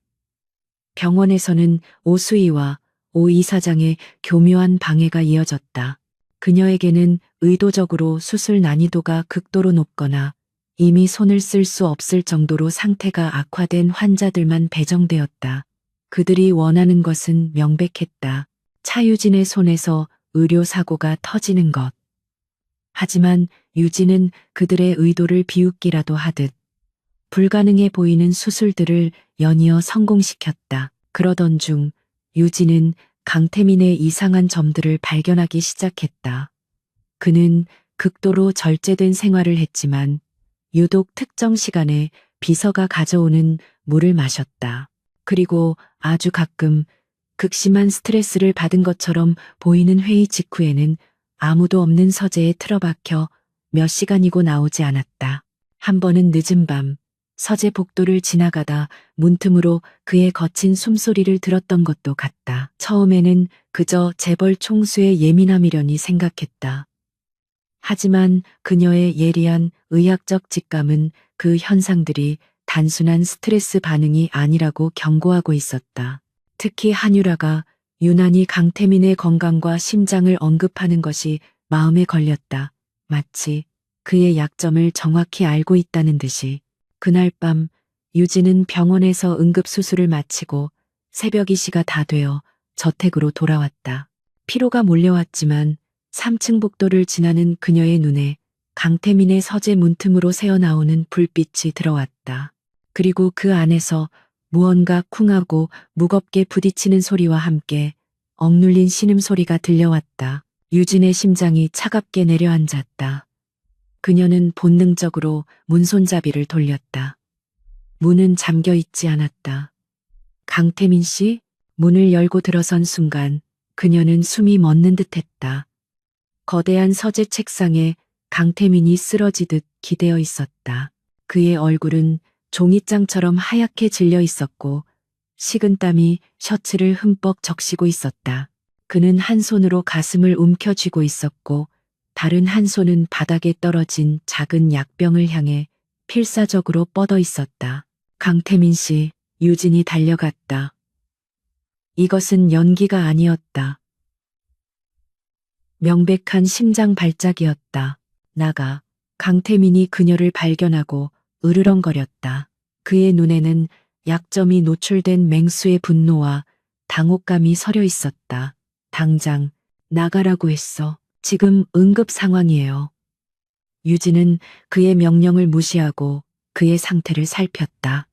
병원에서는 오수희와 오 이사장의 교묘한 방해가 이어졌다. 그녀에게는 의도적으로 수술 난이도가 극도로 높거나 이미 손을 쓸 수 없을 정도로 상태가 악화된 환자들만 배정되었다. 그들이 원하는 것은 명백했다. 차유진의 손에서 의료사고가 터지는 것. 하지만 유진은 그들의 의도를 비웃기라도 하듯 불가능해 보이는 수술들을 연이어 성공시켰다. 그러던 중 유진은 강태민의 이상한 점들을 발견하기 시작했다. 그는 극도로 절제된 생활을 했지만 유독 특정 시간에 비서가 가져오는 물을 마셨다. 그리고 아주 가끔 극심한 스트레스를 받은 것처럼 보이는 회의 직후에는 아무도 없는 서재에 틀어박혀 몇 시간이고 나오지 않았다. 한 번은 늦은 밤 서재 복도를 지나가다 문틈으로 그의 거친 숨소리를 들었던 것도 같다. 처음에는 그저 재벌 총수의 예민함이려니 생각했다. 하지만 그녀의 예리한 의학적 직감은 그 현상들이 단순한 스트레스 반응이 아니라고 경고하고 있었다. 특히 한유라가 유난히 강태민의 건강과 심장을 언급하는 것이 마음에 걸렸다. 마치 그의 약점을 정확히 알고 있다는 듯이. 그날 밤 유진은 병원에서 응급수술을 마치고 새벽 2시가 다 되어 저택으로 돌아왔다. 피로가 몰려왔지만 3층 복도를 지나는 그녀의 눈에 강태민의 서재 문틈으로 새어나오는 불빛이 들어왔다. 그리고 그 안에서 무언가 쿵하고 무겁게 부딪히는 소리와 함께 억눌린 신음소리가 들려왔다. 유진의 심장이 차갑게 내려앉았다. 그녀는 본능적으로 문손잡이를 돌렸다. 문은 잠겨 있지 않았다. 강태민 씨? 문을 열고 들어선 순간 그녀는 숨이 멎는 듯했다. 거대한 서재 책상에 강태민이 쓰러지듯 기대어 있었다. 그의 얼굴은 종이장처럼 하얗게 질려 있었고 식은땀이 셔츠를 흠뻑 적시고 있었다. 그는 한 손으로 가슴을 움켜쥐고 있었고 다른 한 손은 바닥에 떨어진 작은 약병을 향해 필사적으로 뻗어 있었다. 강태민 씨, 유진이 달려갔다. 이것은 연기가 아니었다. 명백한 심장 발작이었다. 나가. 강태민이 그녀를 발견하고 으르렁거렸다. 그의 눈에는 약점이 노출된 맹수의 분노와 당혹감이 서려 있었다. 당장 나가라고 했어. 지금 응급 상황이에요. 유진은 그의 명령을 무시하고 그의 상태를 살폈다.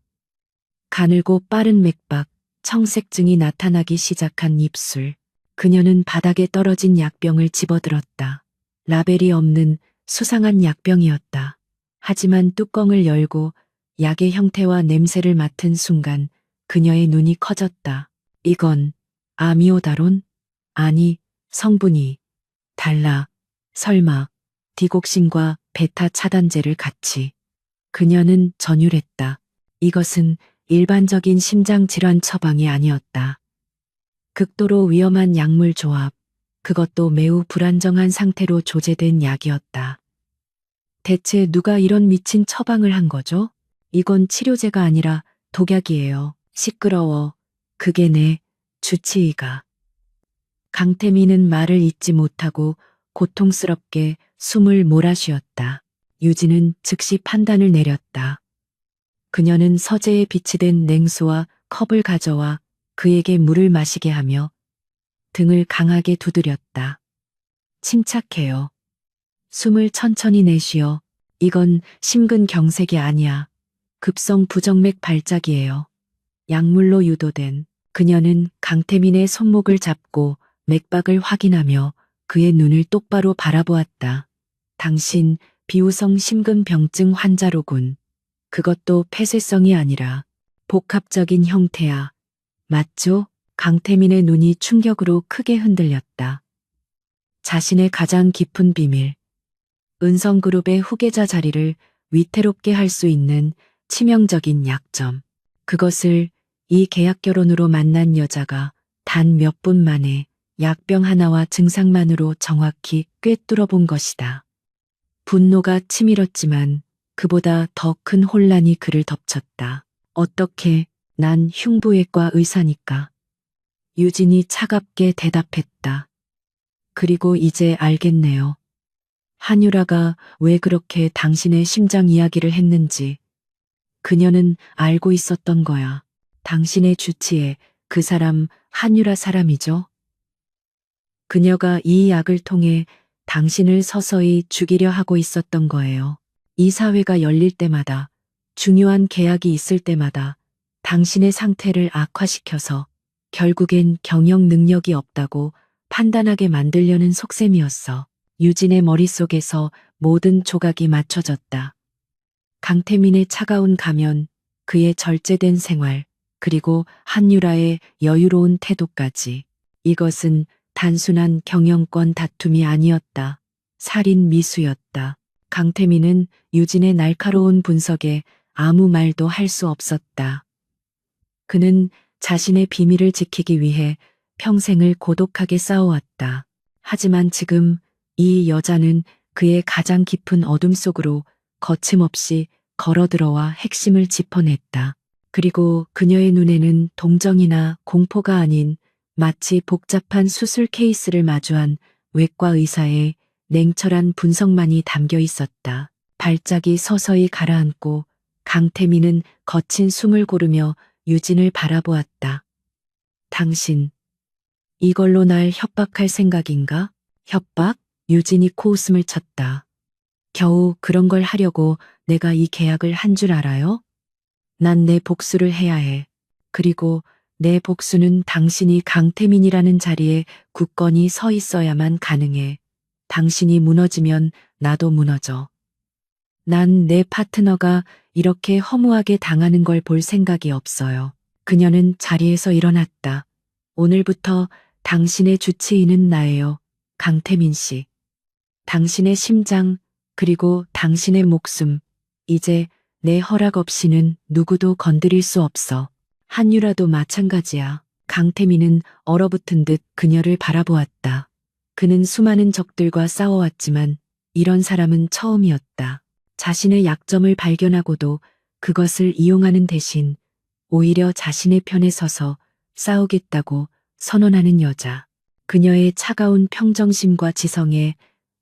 가늘고 빠른 맥박, 청색증이 나타나기 시작한 입술. 그녀는 바닥에 떨어진 약병을 집어들었다. 라벨이 없는 수상한 약병이었다. 하지만 뚜껑을 열고 약의 형태와 냄새를 맡은 순간 그녀의 눈이 커졌다. 이건 아미오다론? 아니, 성분이 달라. 설마 디곡신과 베타 차단제를 같이. 그녀는 전율했다. 이것은 일반적인 심장 질환 처방이 아니었다. 극도로 위험한 약물 조합, 그것도 매우 불안정한 상태로 조제된 약이었다. 대체 누가 이런 미친 처방을 한 거죠? 이건 치료제가 아니라 독약이에요. 시끄러워. 그게 내 주치의가. 강태민은 말을 잇지 못하고 고통스럽게 숨을 몰아쉬었다. 유진은 즉시 판단을 내렸다. 그녀는 서재에 비치된 냉수와 컵을 가져와 그에게 물을 마시게 하며 등을 강하게 두드렸다. 침착해요. 숨을 천천히 내쉬어. 이건 심근경색이 아니야. 급성 부정맥 발작이에요. 약물로 유도된. 그녀는 강태민의 손목을 잡고 맥박을 확인하며 그의 눈을 똑바로 바라보았다. 당신 비후성 심근병증 환자로군. 그것도 폐쇄성이 아니라 복합적인 형태야. 맞죠? 강태민의 눈이 충격으로 크게 흔들렸다. 자신의 가장 깊은 비밀. 은성그룹의 후계자 자리를 위태롭게 할 수 있는 치명적인 약점. 그것을 이 계약 결혼으로 만난 여자가 단 몇 분 만에 약병 하나와 증상만으로 정확히 꿰뚫어 본 것이다. 분노가 치밀었지만 그보다 더 큰 혼란이 그를 덮쳤다. 어떻게, 난 흉부외과 의사니까. 유진이 차갑게 대답했다. 그리고 이제 알겠네요. 한유라가 왜 그렇게 당신의 심장 이야기를 했는지. 그녀는 알고 있었던 거야. 당신의 주치에 그 사람 한유라 사람이죠. 그녀가 이 약을 통해 당신을 서서히 죽이려 하고 있었던 거예요. 이 사회가 열릴 때마다, 중요한 계약이 있을 때마다 당신의 상태를 악화시켜서 결국엔 경영 능력이 없다고 판단하게 만들려는 속셈이었어. 유진의 머릿속에서 모든 조각이 맞춰졌다. 강태민의 차가운 가면, 그의 절제된 생활, 그리고 한유라의 여유로운 태도까지. 이것은 단순한 경영권 다툼이 아니었다. 살인 미수였다. 강태민은 유진의 날카로운 분석에 아무 말도 할 수 없었다. 그는 자신의 비밀을 지키기 위해 평생을 고독하게 싸워왔다. 하지만 지금 이 여자는 그의 가장 깊은 어둠 속으로 거침없이 걸어들어와 핵심을 짚어냈다. 그리고 그녀의 눈에는 동정이나 공포가 아닌 마치 복잡한 수술 케이스를 마주한 외과 의사의 냉철한 분석만이 담겨 있었다. 발작이 서서히 가라앉고 강태민은 거친 숨을 고르며 유진을 바라보았다. 당신, 이걸로 날 협박할 생각인가? 협박? 유진이 코웃음을 쳤다. 겨우 그런 걸 하려고 내가 이 계약을 한 줄 알아요? 난 내 복수를 해야 해. 그리고 내 복수는 당신이 강태민이라는 자리에 굳건히 서 있어야만 가능해. 당신이 무너지면 나도 무너져. 난 내 파트너가 이렇게 허무하게 당하는 걸 볼 생각이 없어요. 그녀는 자리에서 일어났다. 오늘부터 당신의 주치의는 나예요. 강태민 씨. 당신의 심장, 그리고 당신의 목숨, 이제 내 허락 없이는 누구도 건드릴 수 없어. 한유라도 마찬가지야. 강태민은 얼어붙은 듯 그녀를 바라보았다. 그는 수많은 적들과 싸워왔지만 이런 사람은 처음이었다. 자신의 약점을 발견하고도 그것을 이용하는 대신 오히려 자신의 편에 서서 싸우겠다고 선언하는 여자. 그녀의 차가운 평정심과 지성에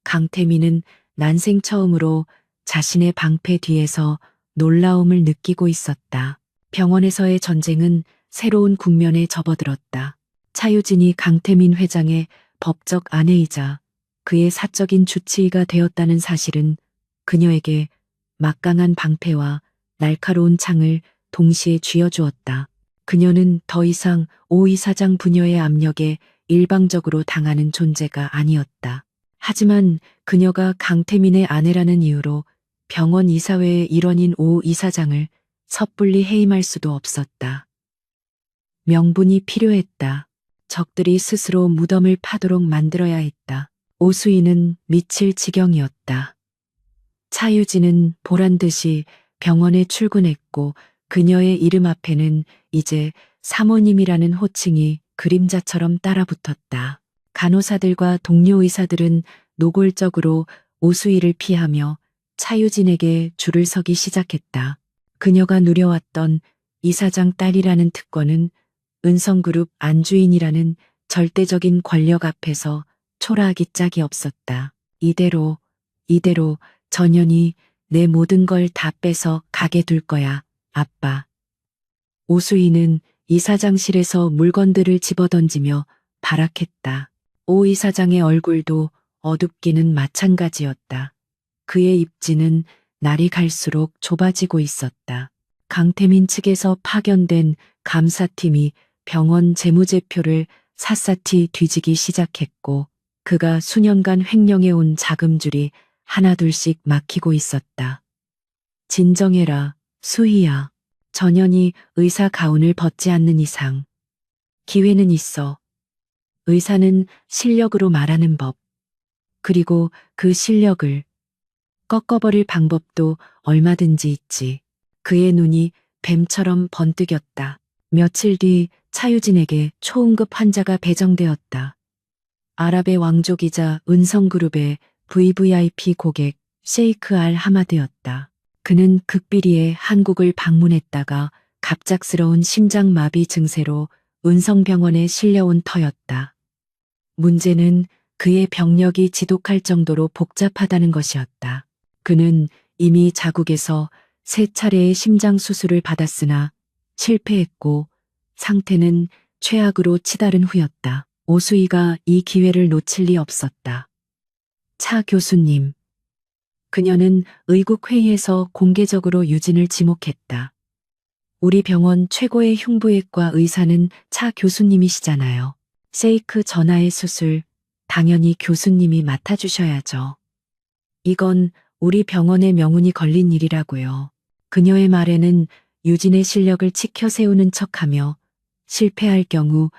강태민은 난생 처음으로 자신의 방패 뒤에서 놀라움을 느끼고 있었다. 병원에서의 전쟁은 새로운 국면에 접어들었다. 차유진이 강태민 회장의 법적 아내이자 그의 사적인 주치의가 되었다는 사실은 그녀에게 막강한 방패와 날카로운 창을 동시에 쥐어주었다. 그녀는 더 이상 오 이사장 부녀의 압력에 일방적으로 당하는 존재가 아니었다. 하지만 그녀가 강태민의 아내라는 이유로 병원 이사회의 일원인 오 이사장을 섣불리 해임할 수도 없었다. 명분이 필요했다. 적들이 스스로 무덤을 파도록 만들어야 했다. 오수인은 미칠 지경이었다. 차유진은 보란듯이 병원에 출근했고 그녀의 이름 앞에는 이제 사모님이라는 호칭이 그림자처럼 따라붙었다. 간호사들과 동료 의사들은 노골적으로 오수희를 피하며 차유진에게 줄을 서기 시작했다. 그녀가 누려왔던 이사장 딸이라는 특권은 은성그룹 안주인이라는 절대적인 권력 앞에서 초라하기 짝이 없었다. 이대로 전현이 내 모든 걸 다 뺏어 가게 둘 거야, 아빠. 오수희는 이사장실에서 물건들을 집어던지며 발악했다. 오 이사장의 얼굴도 어둡기는 마찬가지였다. 그의 입지는 날이 갈수록 좁아지고 있었다. 강태민 측에서 파견된 감사팀이 병원 재무제표를 샅샅이 뒤지기 시작했고 그가 수년간 횡령해온 자금줄이 하나둘씩 막히고 있었다. 진정해라, 수희야. 전현이 의사 가운을 벗지 않는 이상 기회는 있어. 의사는 실력으로 말하는 법. 그리고 그 실력을 꺾어버릴 방법도 얼마든지 있지. 그의 눈이 뱀처럼 번뜩였다. 며칠 뒤 차유진에게 초응급 환자가 배정되었다. 아랍의 왕족이자 은성그룹의 VVIP 고객 셰이크 알 하마드였다. 그는 극비리에 한국을 방문했다가 갑작스러운 심장마비 증세로 은성병원에 실려온 터였다. 문제는 그의 병력이 지독할 정도로 복잡하다는 것이었다. 그는 이미 자국에서 3차례의 심장 수술을 받았으나 실패했고 상태는 최악으로 치달은 후였다. 오수희가 이 기회를 놓칠 리 없었다. 차 교수님. 그녀는 의국회의에서 공개적으로 유진을 지목했다. 우리 병원 최고의 흉부외과 의사는 차 교수님이시잖아요. 세이크 전하의 수술, 당연히 교수님이 맡아주셔야죠. 이건 우리 병원의 명운이 걸린 일이라고요. 그녀의 말에는 유진의 실력을 치켜 세우는 척하며 실패할 경우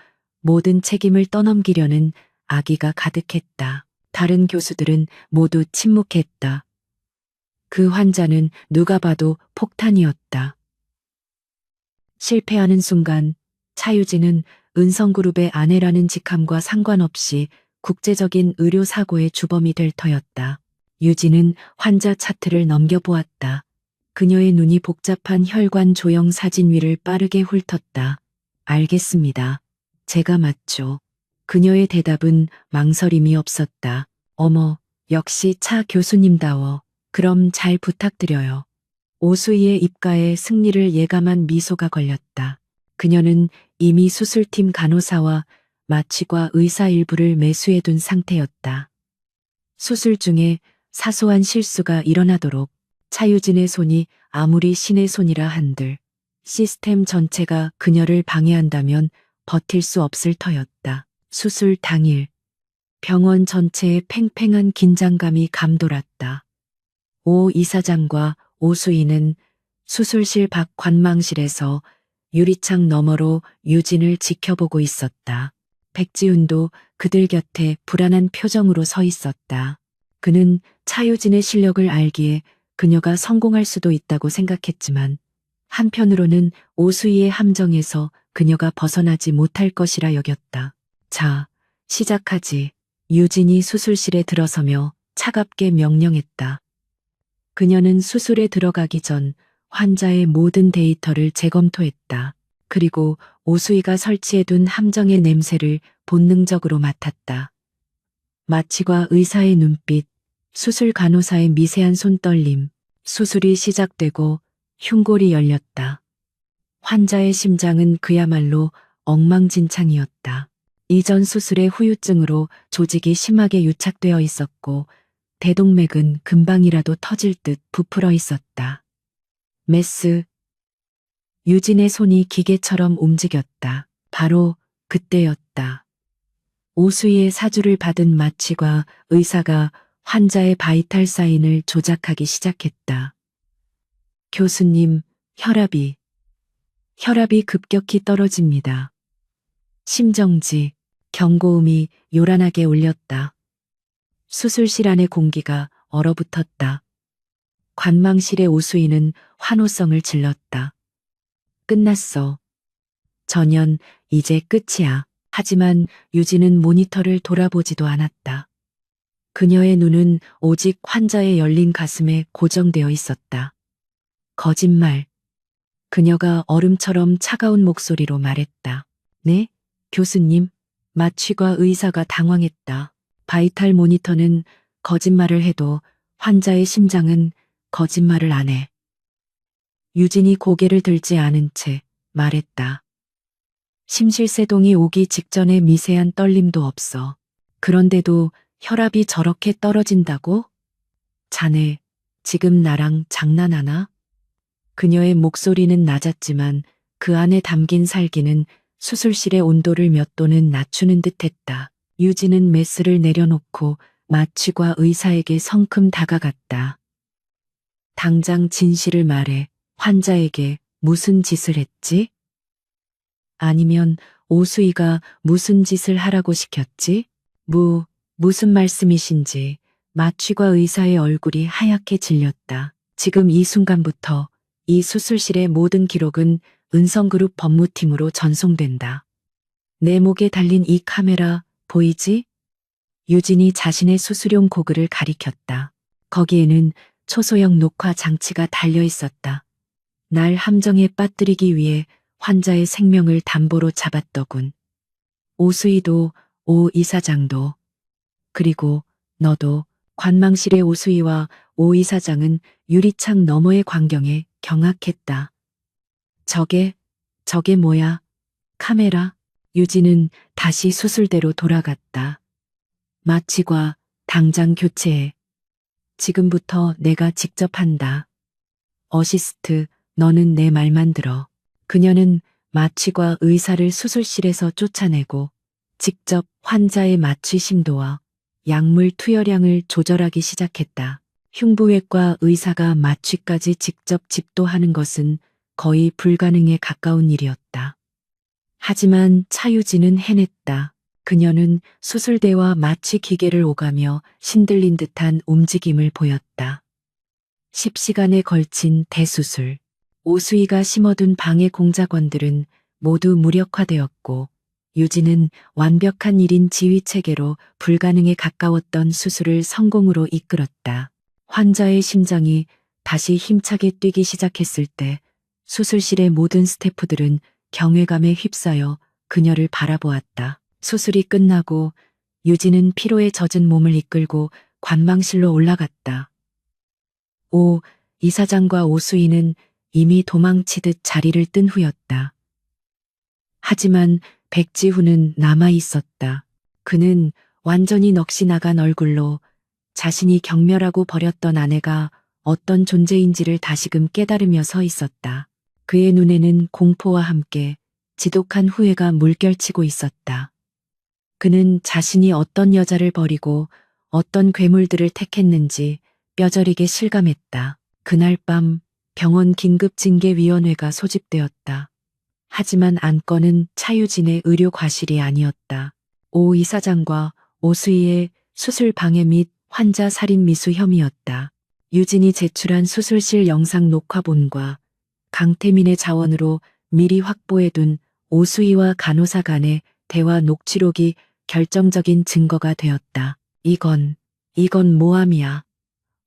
모든 책임을 떠넘기려는 악의가 가득했다. 다른 교수들은 모두 침묵했다. 그 환자는 누가 봐도 폭탄이었다. 실패하는 순간 차유진은 은성그룹의 아내라는 직함과 상관없이 국제적인 의료사고의 주범이 될 터였다. 유진은 환자 차트를 넘겨보았다. 그녀의 눈이 복잡한 혈관 조형 사진 위를 빠르게 훑었다. 알겠습니다. 제가 맞죠. 그녀의 대답은 망설임이 없었다. 어머, 역시 차 교수님다워. 그럼 잘 부탁드려요. 오수희의 입가에 승리를 예감한 미소가 걸렸다. 그녀는 이미 수술팀 간호사와 마취과 의사 일부를 매수해둔 상태였다. 수술 중에 사소한 실수가 일어나도록 차유진의 손이 아무리 신의 손이라 한들 시스템 전체가 그녀를 방해한다면 버틸 수 없을 터였다. 수술 당일 병원 전체에 팽팽한 긴장감이 감돌았다. 오 이사장과 오수희는 수술실 밖 관망실에서 유리창 너머로 유진을 지켜보고 있었다. 백지훈도 그들 곁에 불안한 표정으로 서 있었다. 그는 차유진의 실력을 알기에 그녀가 성공할 수도 있다고 생각했지만 한편으로는 오수희의 함정에서 그녀가 벗어나지 못할 것이라 여겼다. 자, 시작하지. 유진이 수술실에 들어서며 차갑게 명령했다. 그녀는 수술에 들어가기 전 환자의 모든 데이터를 재검토했다. 그리고 오수희가 설치해둔 함정의 냄새를 본능적으로 맡았다. 마취과 의사의 눈빛, 수술 간호사의 미세한 손떨림, 수술이 시작되고 흉골이 열렸다. 환자의 심장은 그야말로 엉망진창이었다. 이전 수술의 후유증으로 조직이 심하게 유착되어 있었고 대동맥은 금방이라도 터질 듯 부풀어 있었다. 메스. 유진의 손이 기계처럼 움직였다. 바로 그때였다. 오수희의 사주를 받은 마취과 의사가 환자의 바이탈 사인을 조작하기 시작했다. 교수님, 혈압이 급격히 떨어집니다. 심정지, 경고음이 요란하게 울렸다. 수술실 안의 공기가 얼어붙었다. 관망실의 오수희는 환호성을 질렀다. 끝났어. 전현, 이제 끝이야. 하지만 유진은 모니터를 돌아보지도 않았다. 그녀의 눈은 오직 환자의 열린 가슴에 고정되어 있었다. 거짓말. 그녀가 얼음처럼 차가운 목소리로 말했다. 네, 교수님. 마취과 의사가 당황했다. 바이탈 모니터는 거짓말을 해도 환자의 심장은 거짓말을 안 해. 유진이 고개를 들지 않은 채 말했다. 심실세동이 오기 직전에 미세한 떨림도 없어. 그런데도 혈압이 저렇게 떨어진다고? 자네, 지금 나랑 장난하나? 그녀의 목소리는 낮았지만 그 안에 담긴 살기는 수술실의 온도를 몇 도는 낮추는 듯 했다. 유진은 메스를 내려놓고 마취과 의사에게 성큼 다가갔다. 당장 진실을 말해. 환자에게 무슨 짓을 했지? 아니면 오수희가 무슨 짓을 하라고 시켰지? 무슨 말씀이신지. 마취과 의사의 얼굴이 하얗게 질렸다. 지금 이 순간부터 이 수술실의 모든 기록은 은성그룹 법무팀으로 전송된다. 내 목에 달린 이 카메라 보이지? 유진이 자신의 수술용 고글을 가리켰다. 거기에는 초소형 녹화 장치가 달려 있었다. 날 함정에 빠뜨리기 위해 환자의 생명을 담보로 잡았더군. 오수희도, 오 이사장도, 그리고 너도. 관망실의 오수희와 오 이사장은 유리창 너머의 광경에 경악했다. 저게 뭐야? 카메라? 유진은 다시 수술대로 돌아갔다. 마취과 당장 교체해. 지금부터 내가 직접 한다. 어시스트, 너는 내 말만 들어. 그녀는 마취과 의사를 수술실에서 쫓아내고 직접 환자의 마취 심도와 약물 투여량을 조절하기 시작했다. 흉부외과 의사가 마취까지 직접 집도하는 것은 거의 불가능에 가까운 일이었다. 하지만 차유진은 해냈다. 그녀는 수술대와 마취 기계를 오가며 신들린 듯한 움직임을 보였다. 10시간에 걸친 대수술. 오수희가 심어둔 방해 공작원들은 모두 무력화되었고 유진은 완벽한 1인 지휘체계로 불가능에 가까웠던 수술을 성공으로 이끌었다. 환자의 심장이 다시 힘차게 뛰기 시작했을 때 수술실의 모든 스태프들은 경외감에 휩싸여 그녀를 바라보았다. 수술이 끝나고 유진은 피로에 젖은 몸을 이끌고 관망실로 올라갔다. 오 이사장과 오수희는 이미 도망치듯 자리를 뜬 후였다. 하지만 백지훈은 남아 있었다. 그는 완전히 넋이 나간 얼굴로 자신이 경멸하고 버렸던 아내가 어떤 존재인지를 다시금 깨달으며 서 있었다. 그의 눈에는 공포와 함께 지독한 후회가 물결치고 있었다. 그는 자신이 어떤 여자를 버리고 어떤 괴물들을 택했는지 뼈저리게 실감했다. 그날 밤 병원 긴급징계위원회가 소집되었다. 하지만 안건은 차유진의 의료 과실이 아니었다. 오 이사장과 오수희의 수술 방해 및 환자 살인 미수 혐의였다. 유진이 제출한 수술실 영상 녹화본과 강태민의 자원으로 미리 확보해둔 오수희와 간호사 간의 대화 녹취록이 결정적인 증거가 되었다. 이건 모함이야.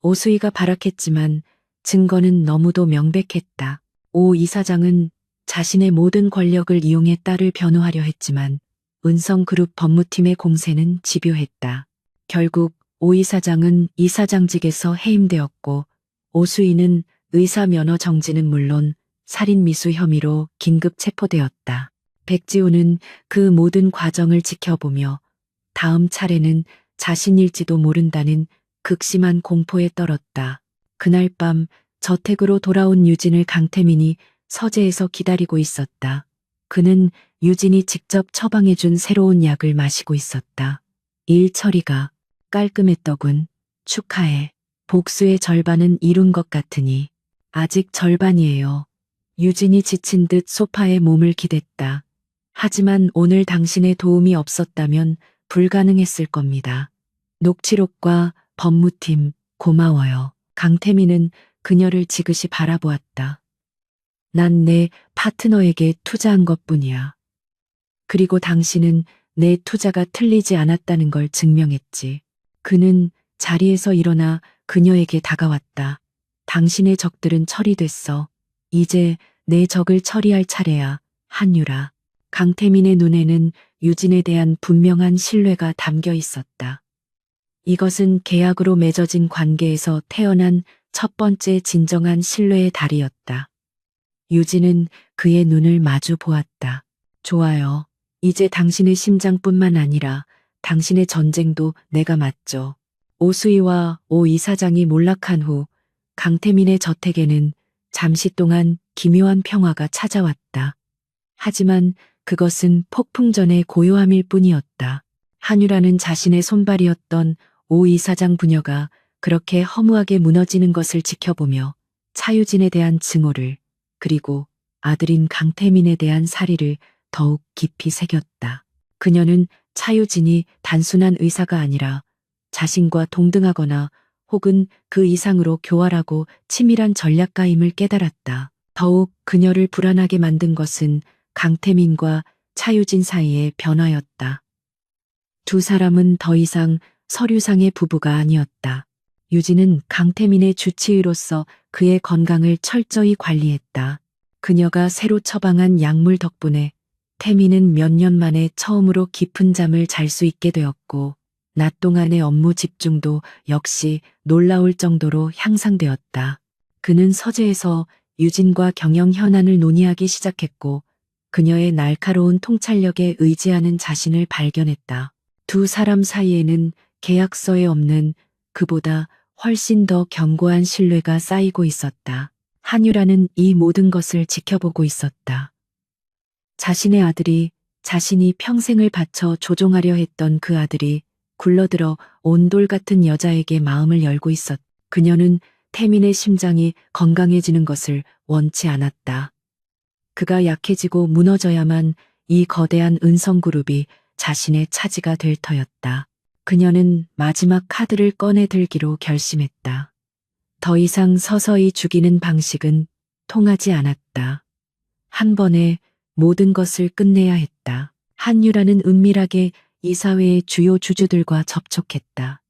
오수희가 발악했지만 증거는 너무도 명백했다. 오 이사장은 자신의 모든 권력을 이용해 딸을 변호하려 했지만 은성그룹 법무팀의 공세는 집요했다. 결국 오 이사장은 이사장직에서 해임되었고 오수희는 의사 면허 정지는 물론 살인 미수 혐의로 긴급 체포되었다. 백지우는 그 모든 과정을 지켜보며 다음 차례는 자신일지도 모른다는 극심한 공포에 떨었다. 그날 밤 저택으로 돌아온 유진을 강태민이 서재에서 기다리고 있었다. 그는 유진이 직접 처방해준 새로운 약을 마시고 있었다. 일 처리가 깔끔했더군. 축하해. 복수의 절반은 이룬 것 같으니. 아직 절반이에요. 유진이 지친 듯 소파에 몸을 기댔다. 하지만 오늘 당신의 도움이 없었다면 불가능했을 겁니다. 녹취록과 법무팀 고마워요. 강태민은 그녀를 지그시 바라보았다. 난 내 파트너에게 투자한 것뿐이야. 그리고 당신은 내 투자가 틀리지 않았다는 걸 증명했지. 그는 자리에서 일어나 그녀에게 다가왔다. 당신의 적들은 처리됐어. 이제 내 적을 처리할 차례야, 한유라. 강태민의 눈에는 유진에 대한 분명한 신뢰가 담겨 있었다. 이것은 계약으로 맺어진 관계에서 태어난 첫 번째 진정한 신뢰의 달이었다. 유진은 그의 눈을 마주 보았다. 좋아요. 이제 당신의 심장뿐만 아니라 당신의 전쟁도 내가 맞죠. 오수희와 오 이사장이 몰락한 후 강태민의 저택에는 잠시 동안 기묘한 평화가 찾아왔다. 하지만 그것은 폭풍 전의 고요함일 뿐이었다. 한유라는 자신의 손발이었던 오 이사장 부녀가 그렇게 허무하게 무너지는 것을 지켜보며 차유진에 대한 증오를 그리고 아들인 강태민에 대한 살의를 더욱 깊이 새겼다. 그녀는 차유진이 단순한 의사가 아니라 자신과 동등하거나 혹은 그 이상으로 교활하고 치밀한 전략가임을 깨달았다. 더욱 그녀를 불안하게 만든 것은 강태민과 차유진 사이의 변화였다. 두 사람은 더 이상 서류상의 부부가 아니었다. 유진은 강태민의 주치의로서 그의 건강을 철저히 관리했다. 그녀가 새로 처방한 약물 덕분에 태민은 몇 년 만에 처음으로 깊은 잠을 잘 수 있게 되었고 낮 동안의 업무 집중도 역시 놀라울 정도로 향상되었다. 그는 서재에서 유진과 경영 현안을 논의하기 시작했고 그녀의 날카로운 통찰력에 의지하는 자신을 발견했다. 두 사람 사이에는 계약서에 없는 그보다 훨씬 더 견고한 신뢰가 쌓이고 있었다. 한유라는 이 모든 것을 지켜보고 있었다. 자신의 아들이 자신이 평생을 바쳐 조종하려 했던 그 아들이 굴러들어 온돌 같은 여자에게 마음을 열고 있었다. 그녀는 태민의 심장이 건강해지는 것을 원치 않았다. 그가 약해지고 무너져야만 이 거대한 은성그룹이 자신의 차지가 될 터였다. 그녀는 마지막 카드를 꺼내 들기로 결심했다. 더 이상 서서히 죽이는 방식은 통하지 않았다. 한 번에 모든 것을 끝내야 했다. 한유라는 은밀하게 이사회의 주요 주주들과 접촉했다.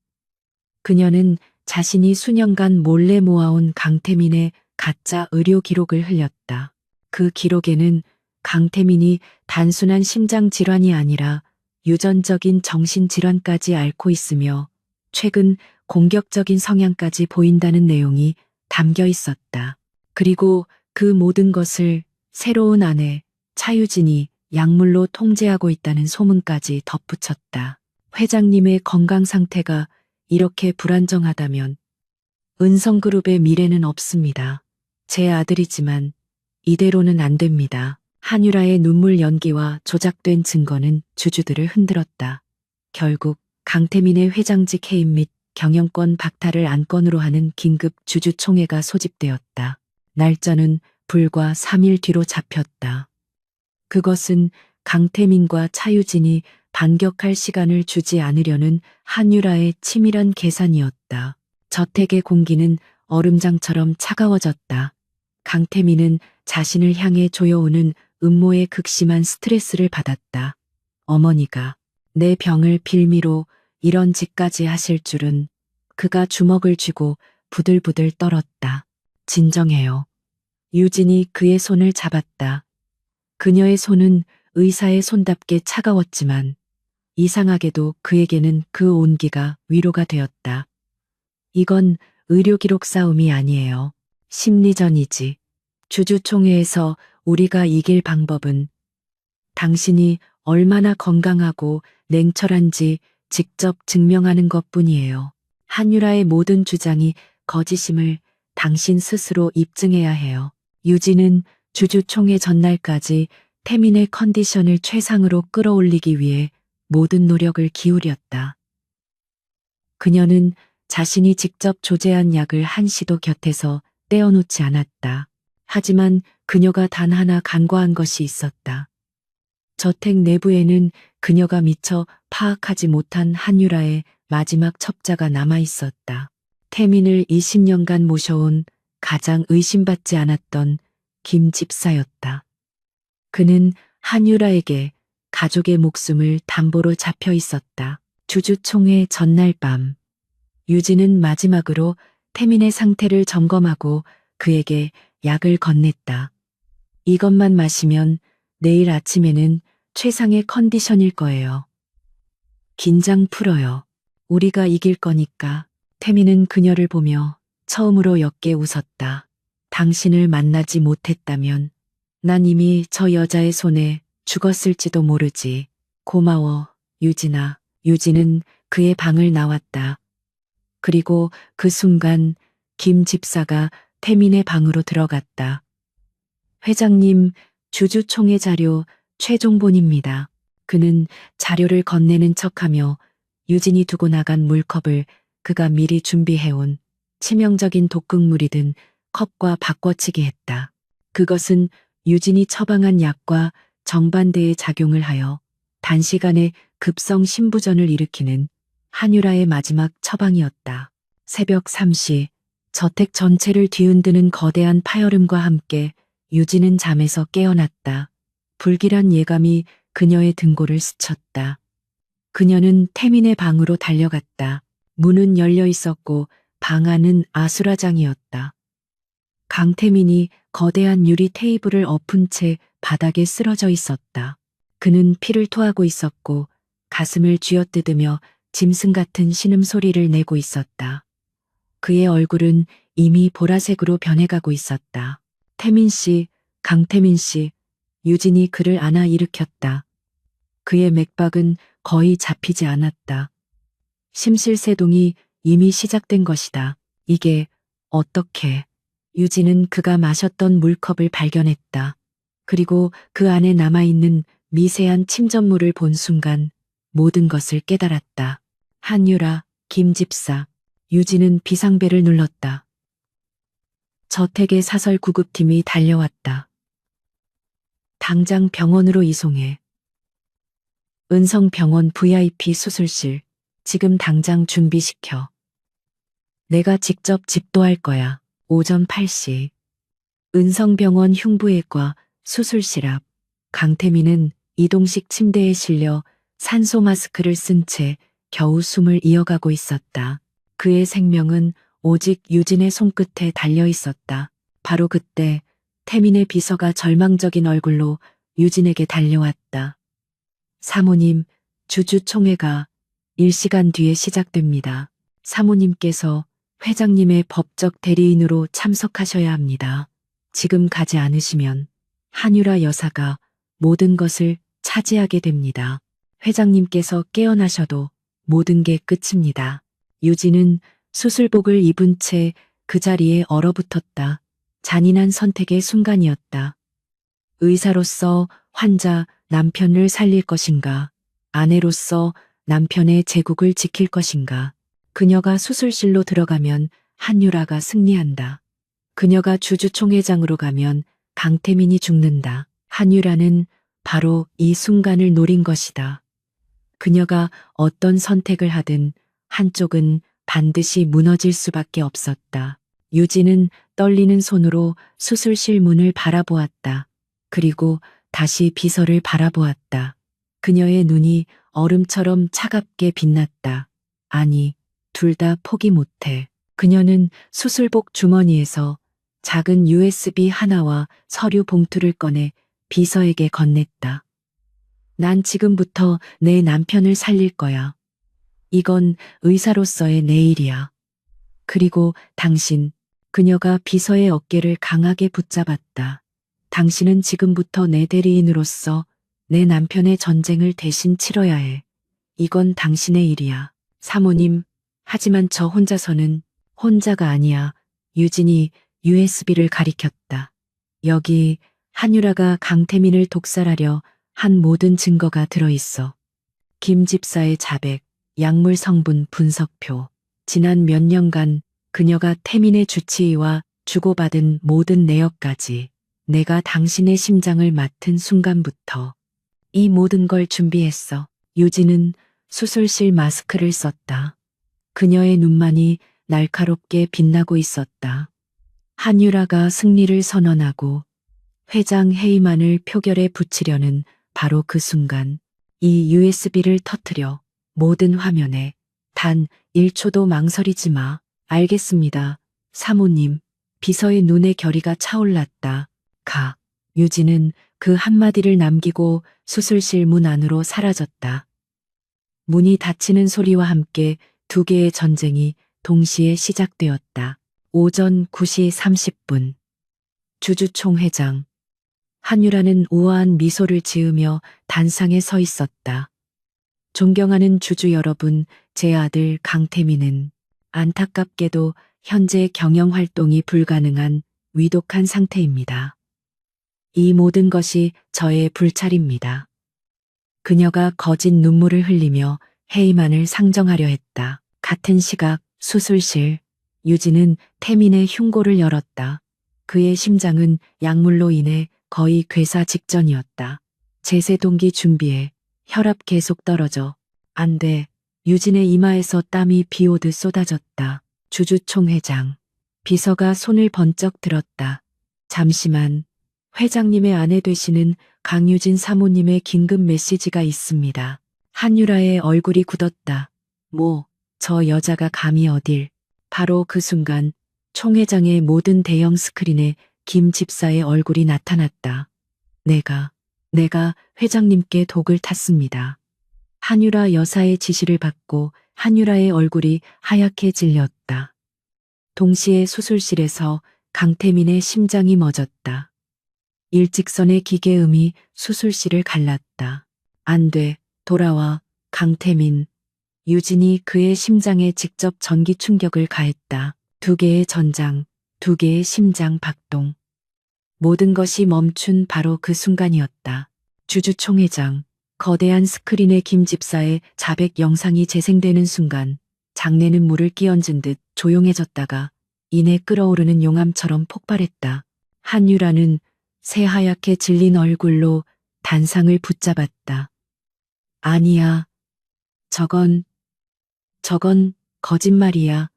그녀는 자신이 수년간 몰래 모아온 강태민의 가짜 의료 기록을 흘렸다. 그 기록에는 강태민이 단순한 심장질환이 아니라 유전적인 정신질환까지 앓고 있으며 최근 공격적인 성향까지 보인다는 내용이 담겨 있었다. 그리고 그 모든 것을 새로운 아내 차유진이 약물로 통제하고 있다는 소문까지 덧붙였다. 회장님의 건강 상태가 이렇게 불안정하다면 은성그룹의 미래는 없습니다. 제 아들이지만 이대로는 안 됩니다. 한유라의 눈물 연기와 조작된 증거는 주주들을 흔들었다. 결국 강태민의 회장직 해임 및 경영권 박탈을 안건으로 하는 긴급 주주총회가 소집되었다. 날짜는 불과 3일 뒤로 잡혔다. 그것은 강태민과 차유진이 반격할 시간을 주지 않으려는 한유라의 치밀한 계산이었다. 저택의 공기는 얼음장처럼 차가워졌다. 강태민은 자신을 향해 조여오는 음모의 극심한 스트레스를 받았다. 어머니가 내 병을 빌미로 이런 짓까지 하실 줄은. 그가 주먹을 쥐고 부들부들 떨었다. 진정해요. 유진이 그의 손을 잡았다. 그녀의 손은 의사의 손답게 차가웠지만 이상하게도 그에게는 그 온기가 위로가 되었다. 이건 의료기록 싸움이 아니에요. 심리전이지. 주주총회에서 우리가 이길 방법은 당신이 얼마나 건강하고 냉철한지 직접 증명하는 것뿐이에요. 한유라의 모든 주장이 거짓임을 당신 스스로 입증해야 해요. 유진은 주주총회 전날까지 태민의 컨디션을 최상으로 끌어올리기 위해 모든 노력을 기울였다. 그녀는 자신이 직접 조제한 약을 한시도 곁에서 떼어놓지 않았다. 하지만 그녀가 단 하나 간과한 것이 있었다. 저택 내부에는 그녀가 미처 파악하지 못한 한유라의 마지막 첩자가 남아 있었다. 태민을 20년간 모셔온 가장 의심받지 않았던 김 집사였다. 그는 한유라에게 가족의 목숨을 담보로 잡혀 있었다. 주주총회 전날 밤, 유진은 마지막으로 태민의 상태를 점검하고 그에게 약을 건넸다. 이것만 마시면 내일 아침에는 최상의 컨디션일 거예요. 긴장 풀어요. 우리가 이길 거니까. 태민은 그녀를 보며 처음으로 옅게 웃었다. 당신을 만나지 못했다면 난 이미 저 여자의 손에 죽었을지도 모르지. 고마워, 유진아. 유진은 그의 방을 나왔다. 그리고 그 순간 김 집사가 태민의 방으로 들어갔다. 회장님, 주주총회 자료 최종본입니다. 그는 자료를 건네는 척하며 유진이 두고 나간 물컵을 그가 미리 준비해온 치명적인 독극물이 든 컵과 바꿔치기 했다. 그것은 유진이 처방한 약과 정반대의 작용을 하여 단시간에 급성 심부전을 일으키는 한유라의 마지막 처방이었다. 새벽 3시 저택 전체를 뒤흔드는 거대한 파열음과 함께 유진은 잠에서 깨어났다. 불길한 예감이 그녀의 등골을 스쳤다. 그녀는 태민의 방으로 달려갔다. 문은 열려 있었고 방 안은 아수라장이었다. 강태민이 거대한 유리 테이블을 엎은 채 바닥에 쓰러져 있었다. 그는 피를 토하고 있었고 가슴을 쥐어뜯으며 짐승 같은 신음소리를 내고 있었다. 그의 얼굴은 이미 보라색으로 변해가고 있었다. 태민 씨, 강태민 씨, 유진이 그를 안아 일으켰다. 그의 맥박은 거의 잡히지 않았다. 심실세동이 이미 시작된 것이다. 이게 어떻게? 유진은 그가 마셨던 물컵을 발견했다. 그리고 그 안에 남아있는 미세한 침전물을 본 순간 모든 것을 깨달았다. 한유라, 김집사, 유진은 비상벨을 눌렀다. 저택의 사설 구급팀이 달려왔다. 당장 병원으로 이송해. 은성병원 VIP 수술실, 지금 당장 준비시켜. 내가 직접 집도할 거야. 오전 8시. 은성병원 흉부외과 수술실 앞. 강태민은 이동식 침대에 실려 산소 마스크를 쓴 채 겨우 숨을 이어가고 있었다. 그의 생명은 오직 유진의 손끝에 달려 있었다. 바로 그때 태민의 비서가 절망적인 얼굴로 유진에게 달려왔다. 사모님, 주주총회가 1시간 뒤에 시작됩니다. 사모님께서 회장님의 법적 대리인으로 참석하셔야 합니다. 지금 가지 않으시면 한유라 여사가 모든 것을 차지하게 됩니다. 회장님께서 깨어나셔도 모든 게 끝입니다. 유진은 수술복을 입은 채 그 자리에 얼어붙었다. 잔인한 선택의 순간이었다. 의사로서 환자 남편을 살릴 것인가, 아내로서 남편의 제국을 지킬 것인가. 그녀가 수술실로 들어가면 한유라가 승리한다. 그녀가 주주총회장으로 가면 강태민이 죽는다. 한유라는 바로 이 순간을 노린 것이다. 그녀가 어떤 선택을 하든 한쪽은 반드시 무너질 수밖에 없었다. 유진은 떨리는 손으로 수술실 문을 바라보았다. 그리고 다시 비서를 바라보았다. 그녀의 눈이 얼음처럼 차갑게 빛났다. 아니, 둘 다 포기 못해. 그녀는 수술복 주머니에서 작은 USB 하나와 서류 봉투를 꺼내 비서에게 건넸다. 난 지금부터 내 남편을 살릴 거야. 이건 의사로서의 내 일이야. 그리고 당신, 그녀가 비서의 어깨를 강하게 붙잡았다. 당신은 지금부터 내 대리인으로서 내 남편의 전쟁을 대신 치러야 해. 이건 당신의 일이야. 사모님, 하지만 저 혼자서는 혼자가 아니야. 유진이 USB를 가리켰다. 여기 한유라가 강태민을 독살하려 한 모든 증거가 들어있어. 김 집사의 자백, 약물 성분 분석표, 지난 몇 년간 그녀가 태민의 주치의와 주고받은 모든 내역까지 내가 당신의 심장을 맡은 순간부터 이 모든 걸 준비했어. 유진은 수술실 마스크를 썼다. 그녀의 눈만이 날카롭게 빛나고 있었다. 한유라가 승리를 선언하고 회장 헤이만을 표결에 붙이려는 바로 그 순간 이 USB를 터뜨려 모든 화면에 단 1초도 망설이지 마. 알겠습니다. 사모님. 비서의 눈에 결의가 차올랐다. 가. 유진은 그 한마디를 남기고 수술실 문 안으로 사라졌다. 문이 닫히는 소리와 함께 두 개의 전쟁이 동시에 시작되었다. 오전 9시 30분. 주주총회장. 한유라는 우아한 미소를 지으며 단상에 서 있었다. 존경하는 주주 여러분, 제 아들 강태민은 안타깝게도 현재 경영 활동이 불가능한 위독한 상태입니다. 이 모든 것이 저의 불찰입니다. 그녀가 거짓 눈물을 흘리며 해이만을 상정하려 했다. 같은 시각 수술실. 유진은 태민의 흉고를 열었다. 그의 심장은 약물로 인해 거의 괴사 직전이었다. 제세 동기 준비해. 혈압 계속 떨어져. 안 돼. 유진의 이마에서 땀이 비오듯 쏟아졌다. 주주총회장. 비서가 손을 번쩍 들었다. 잠시만. 회장님의 아내 되시는 강유진 사모님의 긴급 메시지가 있습니다. 한유라의 얼굴이 굳었다. 뭐, 저 여자가 감히 어딜. 바로 그 순간 총회장의 모든 대형 스크린에 김 집사의 얼굴이 나타났다. 내가 회장님께 독을 탔습니다. 한유라 여사의 지시를 받고 한유라의 얼굴이 하얗게 질렸다. 동시에 수술실에서 강태민의 심장이 멎었다. 일직선의 기계음이 수술실을 갈랐다. 안 돼, 돌아와, 강태민. 유진이 그의 심장에 직접 전기 충격을 가했다. 두 개의 전장, 두 개의 심장 박동. 모든 것이 멈춘 바로 그 순간이었다. 주주총회장, 거대한 스크린에 김 집사의 자백 영상이 재생되는 순간 장내는 물을 끼얹은 듯 조용해졌다가 이내 끓어오르는 용암처럼 폭발했다. 한유라는 새하얗게 질린 얼굴로 단상을 붙잡았다. 아니야. 저건 거짓말이야.